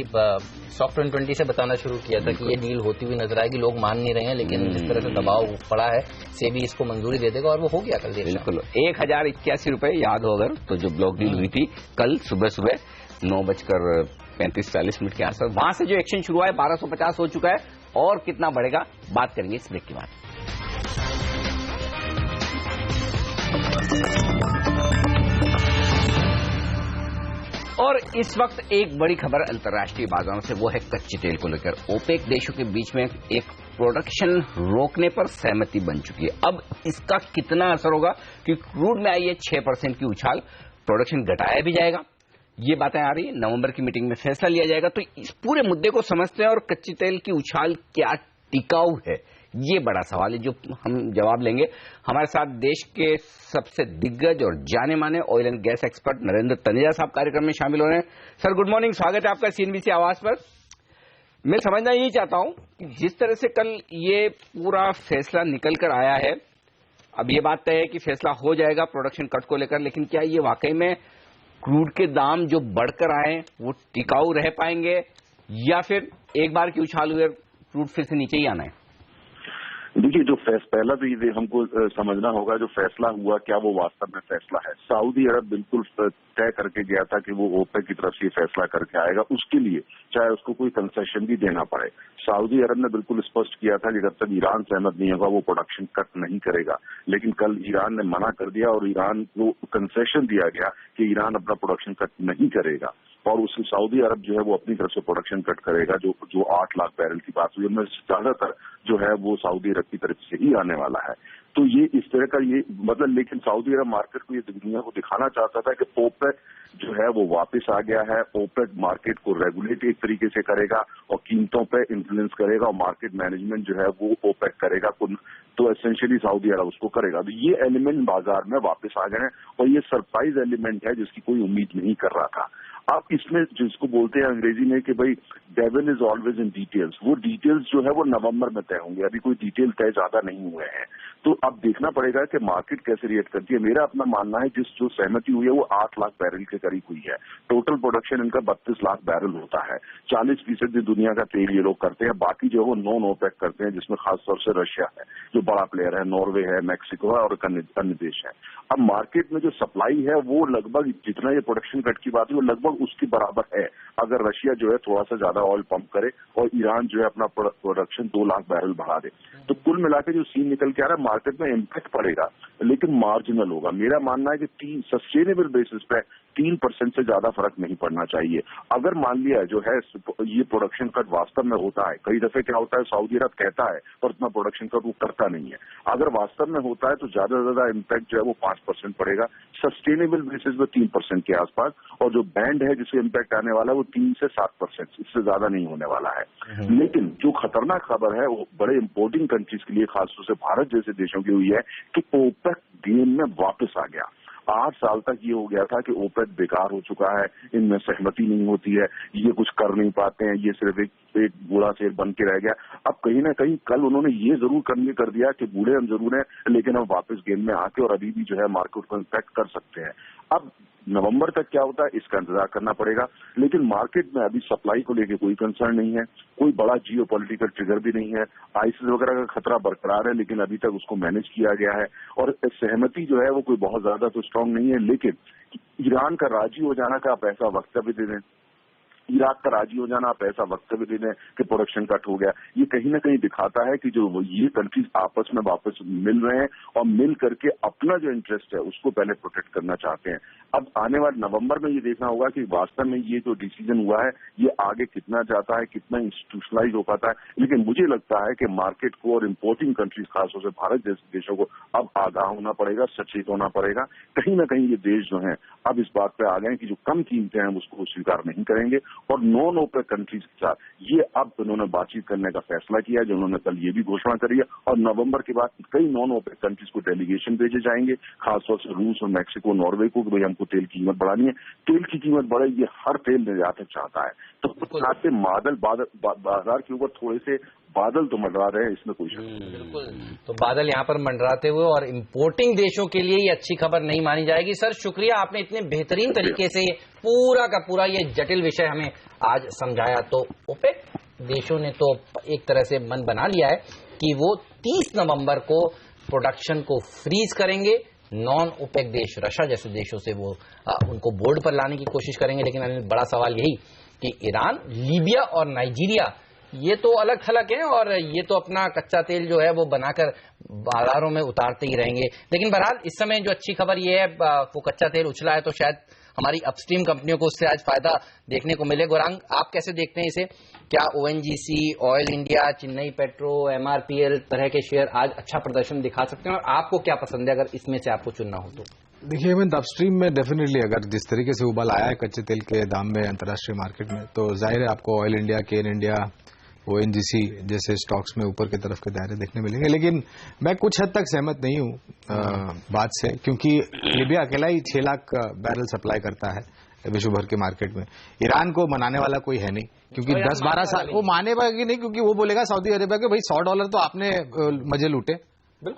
स्टॉक 2020 से बताना शुरू किया था कि ये डील होती हुई नजर आएगी, लोग मान नहीं रहे हैं, लेकिन जिस तरह से दबाव पड़ा है सेबी इसको मंजूरी दे देगा और वो हो गया कल। बिल्कुल 1081 रुपए याद हो अगर, तो जो ब्लॉक डील हुई थी कल सुबह 9:35-40 के आसपास, वहां से जो एक्शन शुरू हुआ है 1250 हो चुका है। और कितना बढ़ेगा बात करेंगे इस ब्रेक के बाद। और इस वक्त एक बड़ी खबर अंतर्राष्ट्रीय बाजारों से, वो है कच्चे तेल को लेकर। ओपेक देशों के बीच में एक प्रोडक्शन रोकने पर सहमति बन चुकी है। अब इसका कितना असर होगा कि क्रूड में आई है 6% की उछाल, प्रोडक्शन घटाया भी जाएगा, ये बातें आ रही है। नवंबर की मीटिंग में फैसला लिया जाएगा। तो इस पूरे मुद्दे को समझते हैं और कच्चे तेल की उछाल क्या टिकाऊ है, ये बड़ा सवाल है जो हम जवाब लेंगे। हमारे साथ देश के सबसे दिग्गज और जाने माने oil and gas expert Narendra Taneja साहब कार्यक्रम में शामिल हो रहे हैं। सर गुड मॉर्निंग, स्वागत है आपका सीएनबीसी आवाज पर। मैं समझना यही चाहता हूं कि जिस तरह से कल ये पूरा फैसला निकल कर आया है, अब ये बात तय है कि फैसला हो जाएगा प्रोडक्शन कट को लेकर, लेकिन क्या ये वाकई में क्रूड के दाम जो बढ़कर आए वो टिकाऊ रह पाएंगे या फिर एक बार की उछाल हुए क्रूड फिर से नीचे ही आना है? देखिए, जो पहला तो ये हमको समझना होगा जो फैसला हुआ क्या वो वास्तव में फैसला है। सऊदी अरब बिल्कुल तय करके गया था कि वो ओपेक की तरफ से फैसला करके आएगा, उसके लिए चाहे उसको कोई कंसेशन भी देना पड़े। सऊदी अरब ने बिल्कुल स्पष्ट किया था कि जब तक ईरान सहमत नहीं होगा वो प्रोडक्शन कट नहीं करेगा, लेकिन कल ईरान ने मना कर दिया और ईरान को कंसेशन दिया गया कि ईरान अपना प्रोडक्शन कट नहीं करेगा और उसकी सऊदी अरब जो है वो अपनी तरफ से प्रोडक्शन कट करेगा। जो 8 लाख बैरल की बात हुई उनमें ज्यादातर जो है वो सऊदी अरब की तरफ से ही आने वाला है। तो ये इस तरह का ये मतलब, लेकिन सऊदी अरब मार्केट को ये दुनिया को दिखाना चाहता था कि ओपेक जो है वो वापस आ गया है। ओपेक मार्केट को रेगुलेट एक तरीके से करेगा और कीमतों पे इन्फ्लुएंस करेगा और मार्केट मैनेजमेंट जो है वो ओपेक करेगा, तो एसेंशियली सऊदी अरब उसको करेगा। तो ये एलिमेंट बाजार में वापस आ गए हैं और ये सरप्राइज एलिमेंट है जिसकी कोई उम्मीद नहीं कर रहा था। अब इसमें जिसको बोलते हैं अंग्रेजी में कि भाई devil is always in details, वो डिटेल्स जो है वो नवंबर में तय होंगे, अभी कोई डिटेल तय ज्यादा नहीं हुए हैं। तो अब देखना पड़ेगा कि मार्केट कैसे रिएक्ट करती है। मेरा अपना मानना है जो सहमति हुई है वो 8 लाख बैरल के करीब हुई है। टोटल प्रोडक्शन इनका 32 लाख बैरल होता है। 40% दुनिया का तेल ये लोग करते हैं, बाकी जो है वो नॉन ओपेक करते हैं, जिसमें खासतौर से रशिया है जो बड़ा प्लेयर है, नॉर्वे है, मैक्सिको है और अन्य देश है। अब मार्केट में जो सप्लाई है वो लगभग जितना ये प्रोडक्शन कट की बात है वो लगभग उसके बराबर है, अगर रशिया जो है थोड़ा सा ज्यादा ऑयल पंप करे और ईरान जो है अपना प्रोडक्शन 2 लाख बैरल बढ़ा दे। तो कुल मिलाकर जो सीन निकल के आ रहा है मार्केट में इम्पैक्ट पड़ेगा लेकिन मार्जिनल होगा। मेरा मानना है कि सस्टेनेबल बेसिस पे 3% से ज्यादा फर्क नहीं पड़ना चाहिए। अगर मान लिया जो है ये प्रोडक्शन कट वास्तव में होता है, कई दफे क्या होता है सऊदी अरब कहता है पर उतना प्रोडक्शन कट वो करता नहीं है, अगर वास्तव में होता है तो ज्यादा से ज्यादा इम्पैक्ट जो है वो 5% पड़ेगा, सस्टेनेबल बेसिस पे 3% के आसपास, और जो बैंड है जिससे इम्पैक्ट आने वाला है वो 3 से 7%, इससे ज्यादा नहीं होने वाला है। लेकिन जो खतरनाक खबर है वो बड़े इंपोर्टिंग कंट्रीज के लिए खासतौर से भारत जैसे देशों की हुई है कि ओपेक गेम में वापस आ गया। 8 साल तक ये हो गया था कि ओपेक बेकार हो चुका है, इनमें सहमति नहीं होती है, ये कुछ कर नहीं पाते हैं, ये सिर्फ एक बूढ़ा शेर बन के रह गया। अब कहीं ना कहीं कल उन्होंने ये जरूर कर दिया कि बूढ़े हम जरूर हैं लेकिन हम वापस गेम में आके और अभी भी जो है मार्केट को इम्पैक्ट कर सकते हैं। अब नवंबर तक क्या होता है इसका इंतजार करना पड़ेगा, लेकिन मार्केट में अभी सप्लाई को लेकर कोई कंसर्न नहीं है, कोई बड़ा जियोपॉलिटिकल ट्रिगर भी नहीं है। आईसिस वगैरह का खतरा बरकरार है लेकिन अभी तक उसको मैनेज किया गया है और सहमति जो है वो कोई बहुत ज्यादा तो स्ट्रांग नहीं है। लेकिन ईरान का राजी हो जाना का आप ऐसा वक्त भी दे दें इराक का राजी हो जाना, आप ऐसा वक्तव्य दे दें कि प्रोडक्शन कट हो गया, ये कहीं ना कहीं दिखाता है कि जो ये कंट्रीज आपस में वापस मिल रहे हैं और मिल करके अपना जो इंटरेस्ट है उसको पहले प्रोटेक्ट करना चाहते हैं। अब आने वाले नवंबर में ये देखना होगा कि वास्तव में ये जो डिसीजन हुआ है ये आगे कितना जाता है, कितना इंस्टीट्यूशनलाइज हो पाता है। लेकिन मुझे लगता है कि मार्केट को और इम्पोर्टिंग कंट्रीज खासतौर से भारत जैसे देशों को अब आगाह होना पड़ेगा, सचेत होना पड़ेगा। कहीं ना कहीं ये देश जो हैं अब इस बात पे आ गए कि जो कम कीमतें हैं उसको स्वीकार नहीं करेंगे और नॉन ओपेक कंट्रीज के साथ ये अब उन्होंने बातचीत करने का फैसला किया है, जो उन्होंने कल ये भी घोषणा करी है। और नवंबर के बाद कई नॉन ओपेक कंट्रीज को डेलीगेशन भेजे जाएंगे, खासतौर से रूस और मैक्सिको, नॉर्वे को, कि भाई हमको तेल की कीमत बढ़ानी है। तेल की कीमत बढ़े, ये हर तेल निर्यातक चाहता है। तो साथ से बाजार के ऊपर थोड़े से बादल तो मंडरा रहे हैं, इसमें कोई शक नहीं। बिल्कुल, तो बादल यहाँ पर मंडराते हुए और इंपोर्टिंग देशों के लिए ये अच्छी खबर नहीं मानी जाएगी। सर शुक्रिया, आपने इतने बेहतरीन तरीके से पूरा का पूरा ये जटिल विषय हमें आज समझाया। तो ओपेक देशों ने तो एक तरह से मन बना लिया है कि वो 30 नवंबर को प्रोडक्शन को फ्रीज करेंगे। नॉन ओपेक देश रशिया जैसे देशों से वो उनको बोर्ड पर लाने की कोशिश करेंगे। लेकिन अनिल, बड़ा सवाल यही कि ईरान, लीबिया और नाइजीरिया ये तो अलग थलग है और ये तो अपना कच्चा तेल जो है वो बनाकर बाजारों में उतारते ही रहेंगे। लेकिन बहरहाल इस समय जो अच्छी खबर ये है वो कच्चा तेल उछला है तो शायद हमारी अपस्ट्रीम कंपनियों को उससे आज फायदा देखने को मिले। गौरांग, आप कैसे देखते हैं इसे? क्या ONGC, oil India, Chennai petro, MRPL तरह के शेयर आज अच्छा प्रदर्शन दिखा सकते हैं और आपको क्या पसंद है अगर इसमें से आपको चुनना हो तो? देखिए हेमंत, अपस्ट्रीम में डेफिनेटली अगर जिस तरीके से उबाल आया है कच्चे तेल के दाम में अंतर्राष्ट्रीय मार्केट में, तो जाहिर है आपको ऑयल इंडिया, केन इंडिया, ओएनजीसी जैसे स्टॉक्स में ऊपर की तरफ के दायरे देखने मिलेंगे। लेकिन मैं कुछ हद तक सहमत नहीं हूं बात से, क्योंकि लीबिया अकेला ही 6 लाख बैरल सप्लाई करता है विश्व भर के मार्केट में। ईरान को मनाने वाला कोई है नहीं, क्योंकि 10-12 साल वो मानेगा कि नहीं, क्योंकि वो बोलेगा सऊदी अरेबिया के भाई $100 तो आपने मजे लूटे,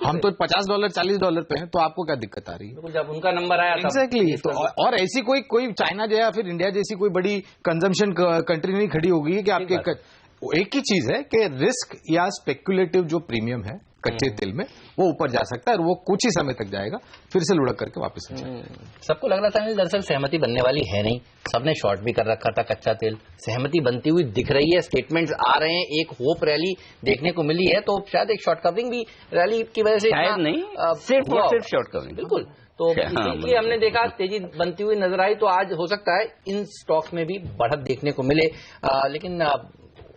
हम तो $50 $40 पे हैं, तो आपको क्या दिक्कत आ रही है? जब उनका नंबर आया एग्जैक्टली। तो और ऐसी कोई चाइना जो या फिर इंडिया जैसी कोई बड़ी कंजम्पशन कंट्री नहीं खड़ी होगी कि आपके एक ही चीज है कि रिस्क या स्पेक्युलेटिव जो प्रीमियम है कच्चे तेल में वो ऊपर जा सकता है और वो कुछ ही समय तक जाएगा, फिर से लुढ़क करके वापस आ जाएगा। सबको लग रहा था दरअसल सहमति बनने वाली है नहीं, सबने शॉर्ट भी कर रखा था कच्चा तेल। सहमति बनती हुई दिख रही है, स्टेटमेंट्स आ रहे हैं, एक होप रैली देखने को मिली है, तो शायद एक शॉर्ट कवरिंग भी रैली की वजह से शायद नहीं, सिर्फ शॉर्ट कवरिंग। बिल्कुल, तो इसलिए हमने देखा तेजी बनती हुई नजर आई। तो आज हो सकता है इन स्टॉक्स में भी बढ़त देखने को मिले, लेकिन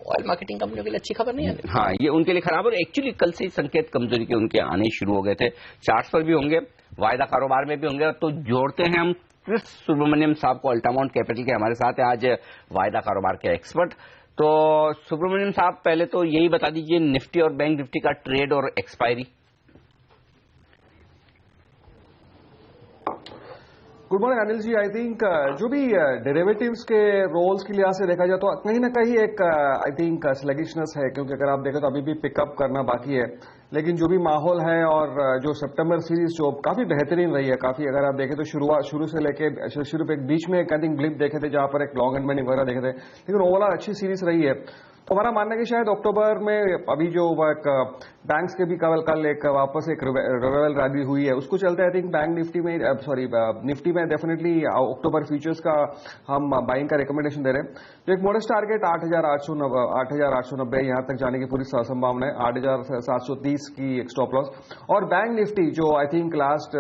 ऑयल मार्केटिंग कंपनियों के लिए अच्छी खबर नहीं है। हाँ, ये उनके लिए खराब। और एक्चुअली कल से संकेत कमजोरी के उनके आने शुरू हो गए थे, चार्ट्स पर भी होंगे, वायदा कारोबार में भी होंगे। तो जोड़ते हैं हम क्रिस सुब्रमण्यम साहब को, अल्टामाउंट कैपिटल के हमारे साथ है आज वायदा कारोबार के एक्सपर्ट। तो सुब्रमण्यम साहब, पहले तो यही बता दीजिए निफ्टी और बैंक निफ्टी का ट्रेड और expiry. Good morning Anil ji. I think जो भी डेरिवेटिव्स के रोल्स के लिहाज से देखा जाए तो कहीं ना कहीं एक आई थिंक स्लगिशनेस है, क्योंकि अगर आप देखें तो अभी भी पिकअप करना बाकी है। लेकिन जो भी माहौल है और जो सितंबर सीरीज जो काफी बेहतरीन रही है, काफी अगर आप देखें तो शुरू से लेके शुरू पे बीच में एक आई थिंक ब्लिप देखे थे जहां पर एक लॉन्ग एंड मनी वगैरह देखे थे, लेकिन ओवरऑल अच्छी सीरीज रही है। तो हमारा मानना है कि शायद अक्टूबर में अभी जो बैंक्स के भी कल एक वापस एक रिवाइवल रैली हुई है, उसको चलते आई थिंक बैंक निफ्टी में निफ्टी में डेफिनेटली अक्टूबर फ्यूचर्स का हम बाइंग का रिकमेंडेशन दे रहे हैं। तो एक मोडेस्ट टारगेट 8,890 यहां तक जाने की पूरी संभावना है, 8,730 की एक स्टॉप लॉस। और बैंक निफ्टी जो आई थिंक लास्ट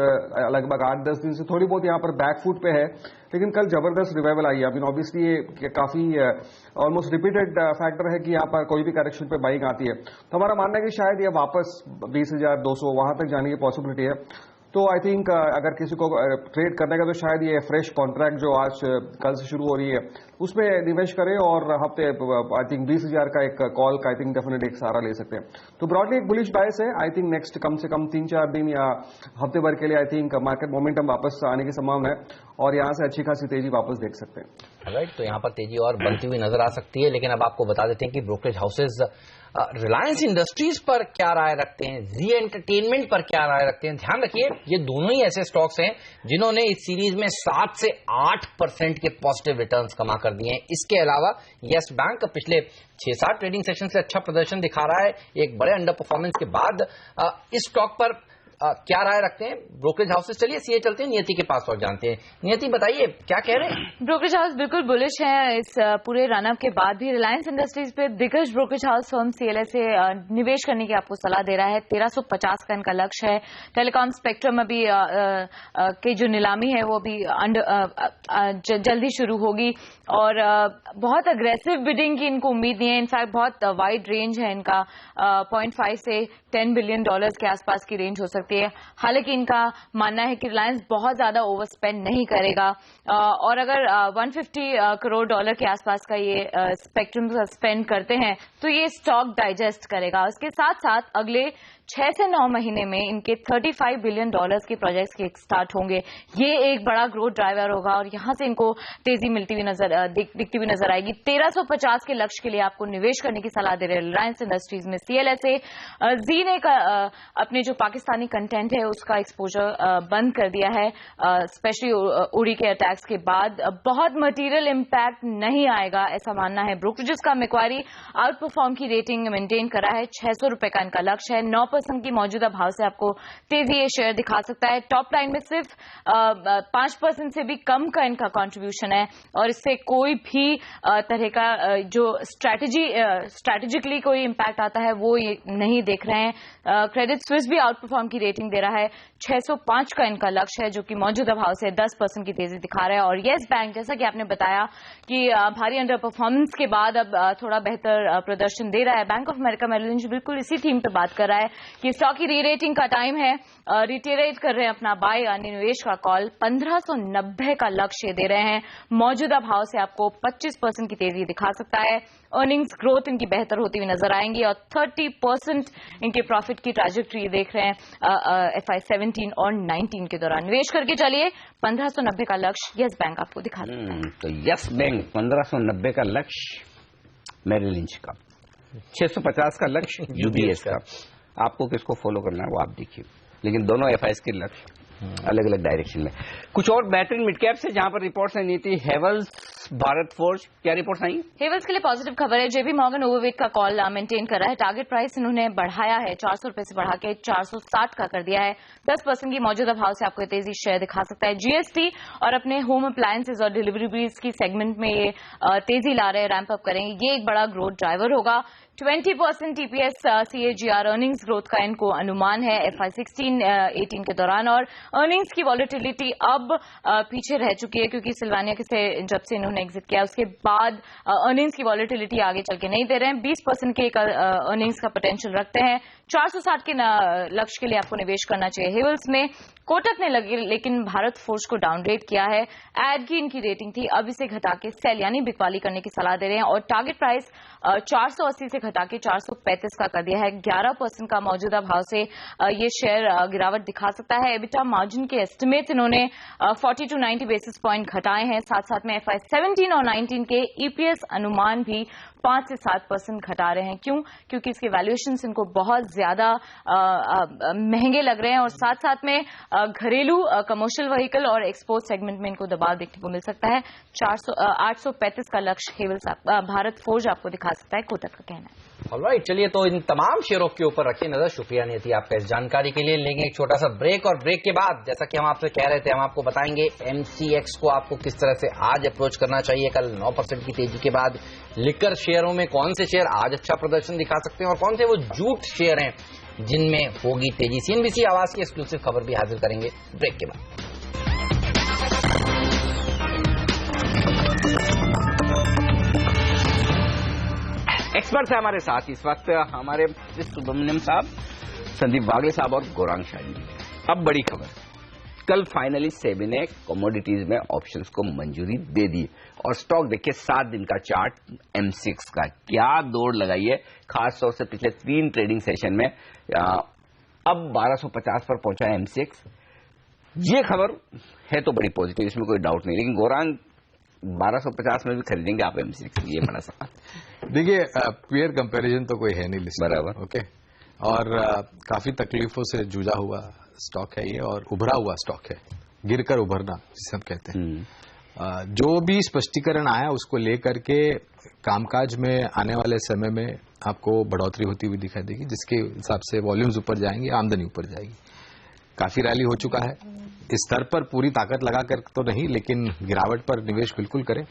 लगभग 8-10 दिन से थोड़ी बहुत यहां पर बैकफुट पे है, लेकिन कल जबरदस्त रिवाइवल आई है। अभी ऑब्वियसली ये काफी ऑलमोस्ट रिपीटेड फैक्टर है कि यहाँ पर कोई भी करेक्शन पे बाइंग आती है। तो हमारा मानना है कि शायद ये वापस 20,200 वहां तक जाने की पॉसिबिलिटी है। तो आई थिंक अगर किसी को ट्रेड करने का तो शायद ये फ्रेश कॉन्ट्रैक्ट जो आज कल से शुरू हो रही है उसमें निवेश करें और हफ्ते आई थिंक 20,000 का एक कॉल का आई थिंक डेफिनेटली एक सहारा ले सकते हैं। तो ब्रॉडली एक बुलिश बायस है। आई थिंक नेक्स्ट कम से कम 3-4 दिन या हफ्ते भर के लिए आई थिंक मार्केट मोमेंटम वापस आने की संभावना है और यहां से अच्छी खासी तेजी वापस देख सकते हैं। राइट, तो यहाँ पर तेजी और बढ़ती हुई नजर आ सकती है। लेकिन अब आपको बता देते हैं कि ब्रोकरेज हाउसेज रिलायंस इंडस्ट्रीज पर क्या राय रखते हैं, जी एंटरटेनमेंट पर क्या राय रखते हैं। ध्यान रखिए ये दोनों ही ऐसे स्टॉक्स हैं जिन्होंने इस सीरीज में 7 से 8% के पॉजिटिव रिटर्न्स कमा कर दिए हैं। इसके अलावा यस बैंक पिछले 6-7 ट्रेडिंग सेशन से अच्छा प्रदर्शन दिखा रहा है। एक बड़े अंडर परफॉर्मेंस के बाद इस स्टॉक पर क्या राय रखते हैं ब्रोकरेज हाउसेस? चलिए सीए चलते हैं, नियति के पास और जानते हैं। नियति बताइए क्या कह रहे हैं? ब्रोकरेज हाउस बिल्कुल बुलिश है इस पूरे रनअप के बाद भी। रिलायंस इंडस्ट्रीज पे दिग्गज ब्रोकरेज हाउस फर्म सीएलएस से निवेश करने की आपको सलाह दे रहा है। 1350 का इनका लक्ष्य है। टेलीकॉम स्पेक्ट्रम अभी की जो नीलामी है वो भी जल्दी शुरू होगी और बहुत अग्रेसिव बिडिंग की इनको उम्मीद नहीं है। इनफैक्ट बहुत वाइड रेंज है इनका, 0.5 से $10 बिलियन के आसपास की रेंज हो सकती है। हालांकि इनका मानना है कि रिलायंस बहुत ज्यादा ओवर स्पेंड नहीं करेगा और अगर $150 करोड़ के आसपास का ये स्पेक्ट्रम स्पेंड करते हैं तो ये स्टॉक डाइजेस्ट करेगा। उसके साथ साथ अगले 6 से 9 महीने में इनके $35 बिलियन के प्रोजेक्ट्स के स्टार्ट होंगे। ये एक बड़ा ग्रोथ ड्राइवर होगा और यहां से इनको तेजी मिलती हुई दिखती हुई नजर आएगी। 1350 के लक्ष्य के लिए आपको निवेश करने की सलाह दे रहे हैं रिलायंस इंडस्ट्रीज में सीएलएसए। जी ने अपने जो पाकिस्तानी कंटेंट है उसका एक्सपोजर बंद कर दिया है, स्पेशली उड़ी के अटैक्स के बाद। बहुत मटीरियल इम्पैक्ट नहीं आएगा ऐसा मानना है ब्रोकरेजेस का। मैक्वारी आउट परफॉर्म की रेटिंग मेंटेन करा है, ₹600 का इनका लक्ष्य है। 9% की मौजूदा भाव से आपको तेजी ये शेयर दिखा सकता है। टॉप लाइन में सिर्फ 5% से भी कम का इनका कंट्रीब्यूशन है और इससे कोई भी तरह का जो स्ट्रैटेजिकली कोई इम्पैक्ट आता है वो ये नहीं देख रहे हैं। क्रेडिट स्विस भी आउट परफॉर्म की रेटिंग दे रहा है, 605 का इनका लक्ष्य है जो कि मौजूदा भाव से 10% की तेजी दिखा रहा है। और येस बैंक, जैसा कि आपने बताया कि भारी अंडर परफॉर्मेंस के बाद अब थोड़ा बेहतर प्रदर्शन दे रहा है। Bank of America Merrill Lynch बिल्कुल इसी थीम पे बात कर रहा है कि स्टॉक की री रेटिंग का टाइम है। रिटेरेट कर रहे हैं अपना बाय यानी निवेश का कॉल। 1590 का लक्ष्य दे रहे हैं, मौजूदा भाव से आपको 25% की तेजी दिखा सकता है। अर्निंग्स ग्रोथ इनकी बेहतर होती हुई नजर आएंगी और 30% इनके प्रॉफिट की ट्रैजेक्टरी देख रहे हैं FY 17 और 19 के दौरान। निवेश करके चलिए, 1590 का लक्ष्य यस बैंक आपको दिखा सकता है। तो यस बैंक 1590 का लक्ष्य मेरिल लिंच का, 650 का लक्ष्य यूबीएस का। आपको किसको फॉलो करना है वो आप देखिए, लेकिन दोनों एफआईएस के लक्ष्य अलग अलग डायरेक्शन में। कुछ और बेहतरीन मिड कैप से जहां पर रिपोर्ट्स नहीं थी, हेवल्स, भारत फोर्ज, क्या रिपोर्ट्स आई? हेवल्स के लिए पॉजिटिव खबर है। जेपी मॉर्गन ओवरवेट का कॉल मेंटेन कर रहा है। टारगेट प्राइस इन्होंने बढ़ाया है, ₹400 से बढ़ा के 460 का कर दिया है। 10% की मौजूदा भाव से आपको तेजी शेयर दिखा सकता है। जीएसटी और अपने होम अप्लायंसेज और डिलीवरीज की सेगमेंट में ये तेजी ला रहे हैं, रैंप अप करेंगे। ये एक बड़ा ग्रोथ ड्राइवर होगा। 20% टीपीएस CAGR अर्निंग्स ग्रोथ का इनको अनुमान है FY 16-18 के दौरान। और अर्निंग्स की वॉलेटिलिटी अब पीछे रह चुकी है क्योंकि सिल्वानिया से जब से इन्होंने एग्जिट किया उसके बाद अर्निंग्स की वॉलेटिलिटी आगे चल के नहीं दे रहे हैं। 20% के अर्निंग्स का पोटेंशियल रखते हैं। 460 के लक्ष्य के लिए आपको निवेश करना चाहिए हेवल्स में। कोटक ने लेकिन भारत फोर्ज को डाउनग्रेड किया है। एड की इनकी रेटिंग थी, अब इसे घटा के सेल यानी बिकवाली करने की सलाह दे रहे हैं और टारगेट प्राइस 480 से घटा के 435 का कर दिया है। 11% का मौजूदा भाव से ये शेयर गिरावट दिखा सकता है। एबिटा मार्जिन के एस्टिमेट इन्होंने 40 to 90 बेसिस पॉइंट घटाए हैं। साथ साथ में FY 17 और 19 के EPS अनुमान भी 5 से 7% घटा रहे हैं। क्यों? क्योंकि इसके वैल्यूएशन इनको बहुत ज्यादा महंगे लग रहे हैं और साथ साथ में घरेलू कमर्शियल व्हीकल और एक्सपोर्ट सेगमेंट में इनको दबाव देखने को मिल सकता है। 835 का लक्ष्य हेवल्स भारत फोर्ज आपको दिखा सकता है, कोटक का कहना है। ऑलराइट, चलिए तो इन तमाम शेयरों के ऊपर रखिए नजर। शुक्रिया नियति आपका इस जानकारी के लिए। लेंगे एक छोटा सा ब्रेक और ब्रेक के बाद जैसा कि हम आपसे कह रहे थे, हम आपको बताएंगे MCX को आपको किस तरह से आज अप्रोच करना चाहिए। कल 9% की तेजी के बाद लिकर शेयरों में कौन से शेयर आज अच्छा प्रदर्शन दिखा सकते हैं और कौन से वो झूठ शेयर हैं जिनमें होगी तेजी। CNBC आवाज की एक्सक्लूसिव खबर भी हाजिर करेंगे ब्रेक के बाद। एक्सपर्ट है हमारे साथ इस वक्त, हमारे सुब्रमण्यम साहब, संदीप वागले साहब और गौरांग शाह जी। अब बड़ी खबर, कल फाइनली सेबी ने कमोडिटीज में ऑप्शंस को मंजूरी दे दी और स्टॉक देखिए 7 दिन का चार्ट M6 का क्या दौड़ लगाई है, खास तौर से पिछले 3 ट्रेडिंग सेशन में। अब 1250 पर पहुंचा है M6। ये खबर है तो बड़ी पॉजिटिव, इसमें कोई डाउट नहीं, लेकिन गौरांग 1250 में भी खरीदेंगे आप M6? ये बड़ा सवाल। देखिए, पीयर कंपैरिजन तो कोई है नहीं लिस्ट, बराबर, ओके। और काफी तकलीफों से जूझा हुआ स्टॉक है ये और उभरा हुआ स्टॉक है, गिरकर उभरना जिसे हम कहते हैं। जो भी स्पष्टीकरण आया उसको लेकर के कामकाज में आने वाले समय में आपको बढ़ोतरी होती हुई दिखाई देगी, जिसके हिसाब से वॉल्यूम्स ऊपर जाएंगे, आमदनी ऊपर जाएगी। काफी रैली हो चुका है। इस स्तर पर पूरी ताकत लगाकर तो नहीं, लेकिन गिरावट पर निवेश बिल्कुल करें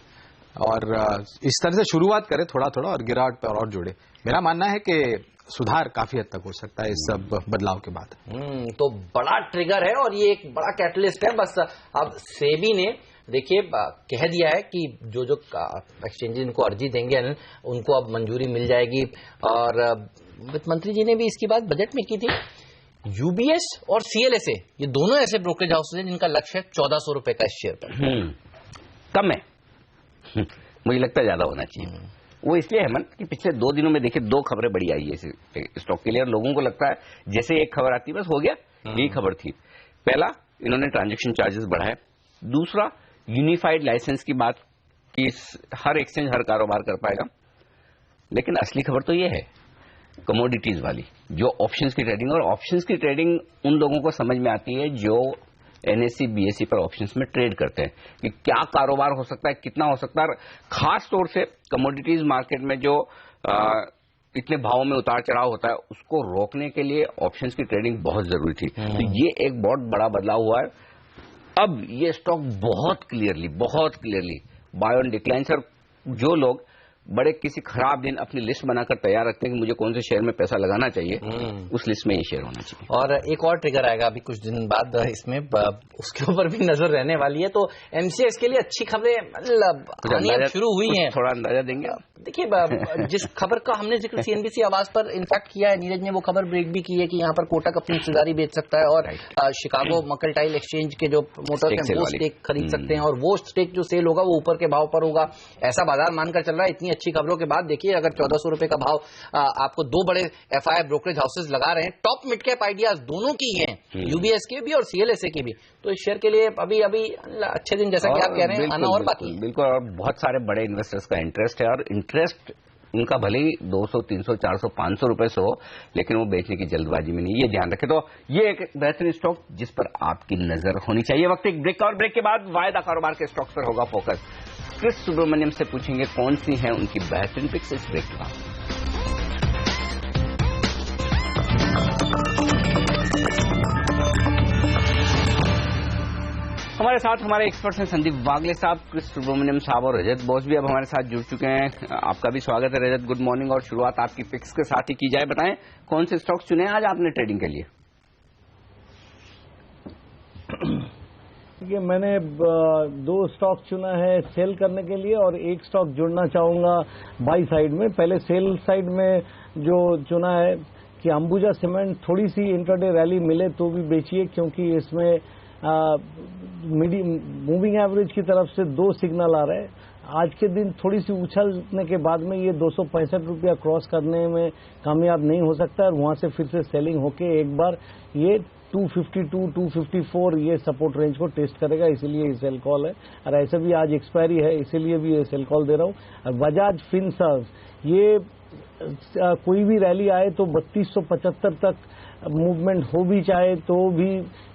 और इस तरह से शुरुआत करें थोड़ा थोड़ा और गिरावट पर और जोड़े। मेरा मानना है कि सुधार काफी हद तक हो सकता है इस सब बदलाव के बाद। तो बड़ा ट्रिगर है और ये एक बड़ा कैटलिस्ट है। बस अब सेबी ने देखिए कह दिया है कि जो जो एक्सचेंज इनको अर्जी देंगे उनको अब मंजूरी मिल जाएगी। और वित्त मंत्री जी ने भी इसकी बात बजट में की थी। यूबीएस और सीएलएसए ये दोनों ऐसे ब्रोकरेज हाउसेज हैं जिनका लक्ष्य है 1400 रुपए का शेयर पर। कम है, मुझे लगता है ज्यादा होना चाहिए। वो इसलिए हेमंत कि पिछले 2 दिनों में देखिए 2 खबरें बड़ी आई है स्टॉक के लिए और लोगों को लगता है जैसे एक खबर आती है बस हो गया, यही खबर थी। पहला, इन्होंने ट्रांजैक्शन चार्जेस बढ़ाए। दूसरा, यूनिफाइड लाइसेंस की बात कि हर एक्सचेंज हर कारोबार कर पाएगा। लेकिन असली खबर तो ये है कमोडिटीज वाली, जो ऑप्शंस की ट्रेडिंग। और ऑप्शंस की ट्रेडिंग उन लोगों को समझ में आती है जो एनएससी बीएससी पर ऑप्शंस में ट्रेड करते हैं कि क्या कारोबार हो सकता है, कितना हो सकता है। खास तौर से कमोडिटीज मार्केट में जो इतने भावों में उतार चढ़ाव होता है उसको रोकने के लिए ऑप्शंस की ट्रेडिंग बहुत जरूरी थी। तो ये एक बहुत बड़ा बदलाव हुआ है। अब ये स्टॉक बहुत clearly buy on decline. Sir, जो लोग बड़े किसी खराब दिन अपनी लिस्ट बनाकर तैयार रखते हैं कि मुझे कौन से शेयर में पैसा लगाना चाहिए, उस लिस्ट में ये शेयर होना चाहिए। और एक और ट्रिगर आएगा अभी कुछ दिन बाद इसमें, उसके ऊपर भी नजर रहने वाली है। तो एमसीएक्स के लिए अच्छी खबरें आनी शुरू हुई हैं। थोड़ा अंदाजा देंगे? देखिए, जिस खबर का हमने जिक्र सीएनबीसी आवाज पर इनफैक्ट किया है, नीरज ने वो खबर ब्रेक भी की है कि यहाँ पर कोटक अपनी हिस्सेदारी बेच सकता है और शिकागो मर्केंटाइल एक्सचेंज के जो मोटर्स हैं वो स्टेक खरीद सकते हैं और वो स्टेक जो सेल होगा वो ऊपर के भाव पर होगा, ऐसा बाजार मानकर चल रहा है। इतनी अच्छी खबरों के बाद देखिए अगर 1400 रुपए का भाव आपको 2 बड़े एफआई ब्रोकरेज हाउसेज लगा रहे हैं, टॉप मिड कैप आइडियाज दोनों की हैं, यूबीएस के भी और सीएलएसए की भी, तो इस शेयर के लिए अभी अच्छे दिन जैसा कि आप कह रहे हैं आना और बाकी। बिल्कुल, और बहुत सारे बड़े इन्वेस्टर्स का इंटरेस्ट है और इंटरेस्ट उनका भले ही 200, 300, 400, 500 रुपए से हो, लेकिन वो बेचने की जल्दबाजी में नहीं, ये ध्यान रखें। तो ये एक बेहतरीन स्टॉक जिस पर आपकी नजर होनी चाहिए। वक्त एक ब्रेक और ब्रेक के बाद वायदा कारोबार के स्टॉक्स पर होगा फोकस। क्रिस सुब्रमण्यम से पूछेंगे कौन सी हैं उनकी बेहतरीन पिक्स इस ब्रेक के बाद। हमारे साथ हमारे एक्सपर्ट्स हैं संदीप वागले साहब, क्रिस सुब्रमण्यम साहब और रजत बोस भी अब हमारे साथ जुड़ चुके हैं। आपका भी स्वागत है रजत, गुड मॉर्निंग। और शुरुआत आपकी पिक्स के साथ ही की जाए। बताएं कौन से स्टॉक्स चुने आज आपने ट्रेडिंग के लिए? देखिए, मैंने 2 स्टॉक चुना है सेल करने के लिए और 1 स्टॉक जुड़ना चाहूंगा बाई साइड में। पहले सेल साइड में जो चुना है कि अंबुजा सीमेंट थोड़ी सी इंट्राडे रैली मिले तो भी बेचिए, क्योंकि इसमें मूविंग एवरेज की तरफ से 2 सिग्नल आ रहे हैं। आज के दिन थोड़ी सी उछलने के बाद में ये 265 रुपया क्रॉस करने में कामयाब नहीं हो सकता और वहां से फिर से सेलिंग होके एक बार ये 252, 254 ये सपोर्ट रेंज को टेस्ट करेगा, इसीलिए ये सेल कॉल है। और ऐसे भी आज एक्सपायरी है, इसीलिए भी ये सेल कॉल दे रहा हूं। बजाज फिनसर्व, ये कोई भी रैली आए तो 3275 तक मूवमेंट हो भी चाहे तो भी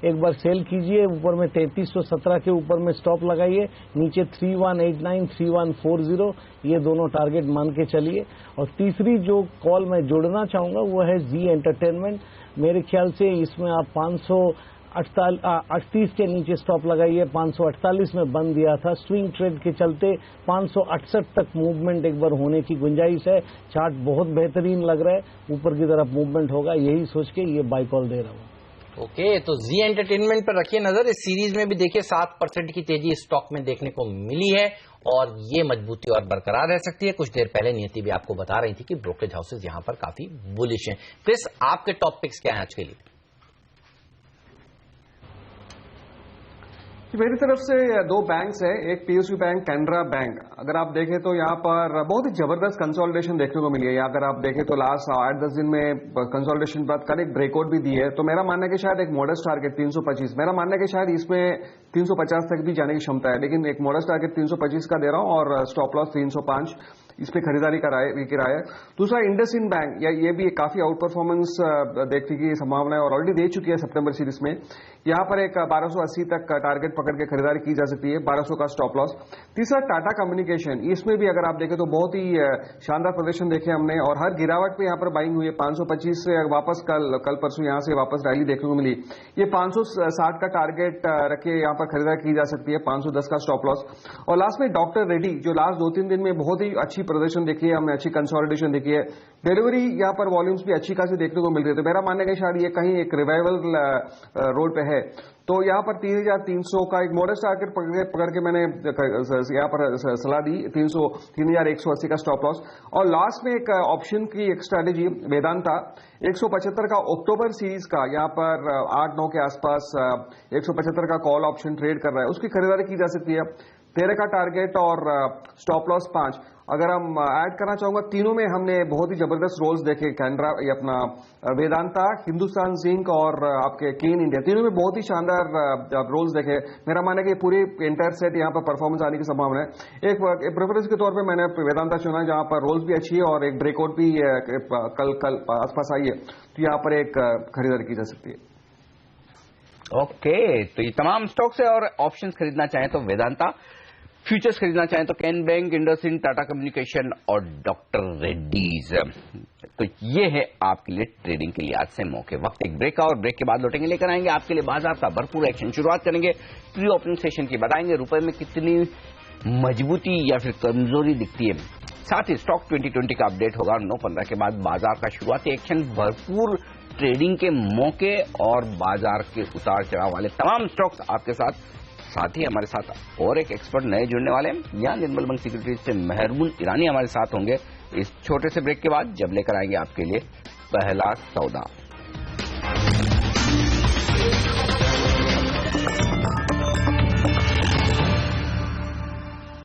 एक बार सेल कीजिए। ऊपर में 3317 के ऊपर में स्टॉप लगाइए, नीचे 3189, 3140 ये दोनों टारगेट मान के चलिए। और तीसरी जो कॉल मैं जोड़ना चाहूंगा वो है जी एंटरटेनमेंट। मेरे ख्याल से इसमें आप 538 के नीचे स्टॉप लगाइए। 548 में बंद दिया था, स्विंग ट्रेड के चलते 568 तक मूवमेंट एक बार होने की गुंजाइश है। चार्ट बहुत बेहतरीन लग रहा है, ऊपर की तरफ मूवमेंट होगा, यही सोच के ये बाय कॉल दे रहा हूं। ओके, तो जी एंटरटेनमेंट पर रखिए नजर। इस सीरीज में भी देखिए 7% की तेजी स्टॉक में देखने को मिली है और ये मजबूती और बरकरार रह सकती है। कुछ देर पहले नियति भी आपको बता रही थी कि ब्रोकरेज हाउसेज यहां पर काफी बुलिश हैं। क्रिस, आपके टॉप पिक्स क्या है आज के लिए? मेरी तरफ से 2 बैंक्स है, एक पीएसयू बैंक, कैनरा बैंक। अगर आप देखें तो यहाँ पर बहुत ही जबरदस्त कंसोलिडेशन देखने को मिली है। अगर आप देखें तो लास्ट 8-10 दिन में कंसोलिडेशन बाद कल एक ब्रेकआउट भी दी है। तो मेरा मानना है कि शायद एक मॉडेस्ट टारगेट 325, मेरा मानना है कि शायद इसमें 350 तक भी जाने की क्षमता है, लेकिन एक मॉडेस्ट टारगेट 325 का दे रहा हूं और स्टॉप लॉस 305। इसमें खरीदारी की राय है। दूसरा इंडसइंड बैंक, या ये भी काफी आउट परफॉर्मेंस देखने की संभावना है और ऑलरेडी दे चुकी है सितंबर सीरीज में। यहां पर एक 1280 तक टारगेट पकड़ के खरीदारी की जा सकती है, 1200 का स्टॉप लॉस। तीसरा टाटा कम्युनिकेशन, इसमें भी अगर आप देखें तो बहुत ही शानदार प्रदर्शन देखे हमने और हर गिरावट पे यहाँ पर बाइंग हुई है। 525 से वापस कल परसों यहाँ से वापस रैली देखने को मिली। ये 560 का टारगेट रखे यहाँ पर खरीदारी की जा सकती है, 510 का स्टॉप लॉस। और लास्ट में डॉक्टर रेड्डी, जो लास्ट 2-3 दिन में बहुत ही अच्छी प्रदर्शन देखी है हमने, अच्छी कंसोलिडेशन देखी है, डिलीवरी यहाँ पर वॉल्यूम्स भी अच्छी खासी देखने को मिल रही है। तो मेरा मानना है कि शायद ये कहीं एक रिवाइवल रोड पे है। तो यहाँ पर 3300 का एक मॉडेस्ट टारगेट पकड़ के मैंने यहाँ पर सलाह दी, 3180 का स्टॉप लॉस। और लास्ट में एक ऑप्शन की एक स्ट्रैटेजी वेदांता 175 का अक्टूबर सीरीज का, यहाँ पर 8-9 के आसपास 175 का कॉल ऑप्शन ट्रेड कर रहा है, उसकी खरीदारी की जा सकती है। 13 का टारगेट और स्टॉप लॉस 5। अगर हम ऐड करना चाहूंगा, तीनों में हमने बहुत ही जबरदस्त रोल्स देखे, कैनरा, ये अपना वेदांता, हिंदुस्तान जिंक और आपके केन इंडिया, तीनों में बहुत ही शानदार रोल्स देखे। मेरा मानना है कि पूरी इंटायर सेट यहाँ पर परफॉर्मेंस आने की संभावना है। एक प्रेफरेंस के तौर पे मैंने वेदांता चुना, जहां पर रोल्स भी अच्छी है और एक ब्रेकआउट भी कल आसपास आई है, तो यहाँ पर एक खरीदारी की जा सकती है। ओके, तो ये तमाम स्टॉक्स है और ऑप्शंस खरीदना चाहें तो वेदांता, फ्यूचर्स खरीदना चाहें तो can bank, IndusInd, Tata communication और डॉक्टर रेड्डीज। तो ये है आपके लिए ट्रेडिंग के लिए आज से मौके। वक्त एक ब्रेक का, और ब्रेक के बाद लौटेंगे, लेकर आएंगे आपके लिए बाजार का भरपूर एक्शन। शुरुआत करेंगे प्री ओपनिंग सेशन की, बताएंगे रुपए में कितनी मजबूती या फिर कमजोरी दिखती है। साथ ही स्टॉक 2020 का अपडेट होगा 9:15 के बाद। बाजार का शुरुआती एक्शन, भरपूर ट्रेडिंग के मौके और बाजार के उतार चढ़ाव वाले तमाम स्टॉक्स आपके साथ ही हमारे साथ और एक एक्सपर्ट नए जुड़ने वाले हैं। यहाँ निर्मल बैंक सिक्योरिटीज से मेहरबून ईरानी हमारे साथ होंगे इस छोटे से ब्रेक के बाद, जब लेकर आएंगे आपके लिए पहला सौदा।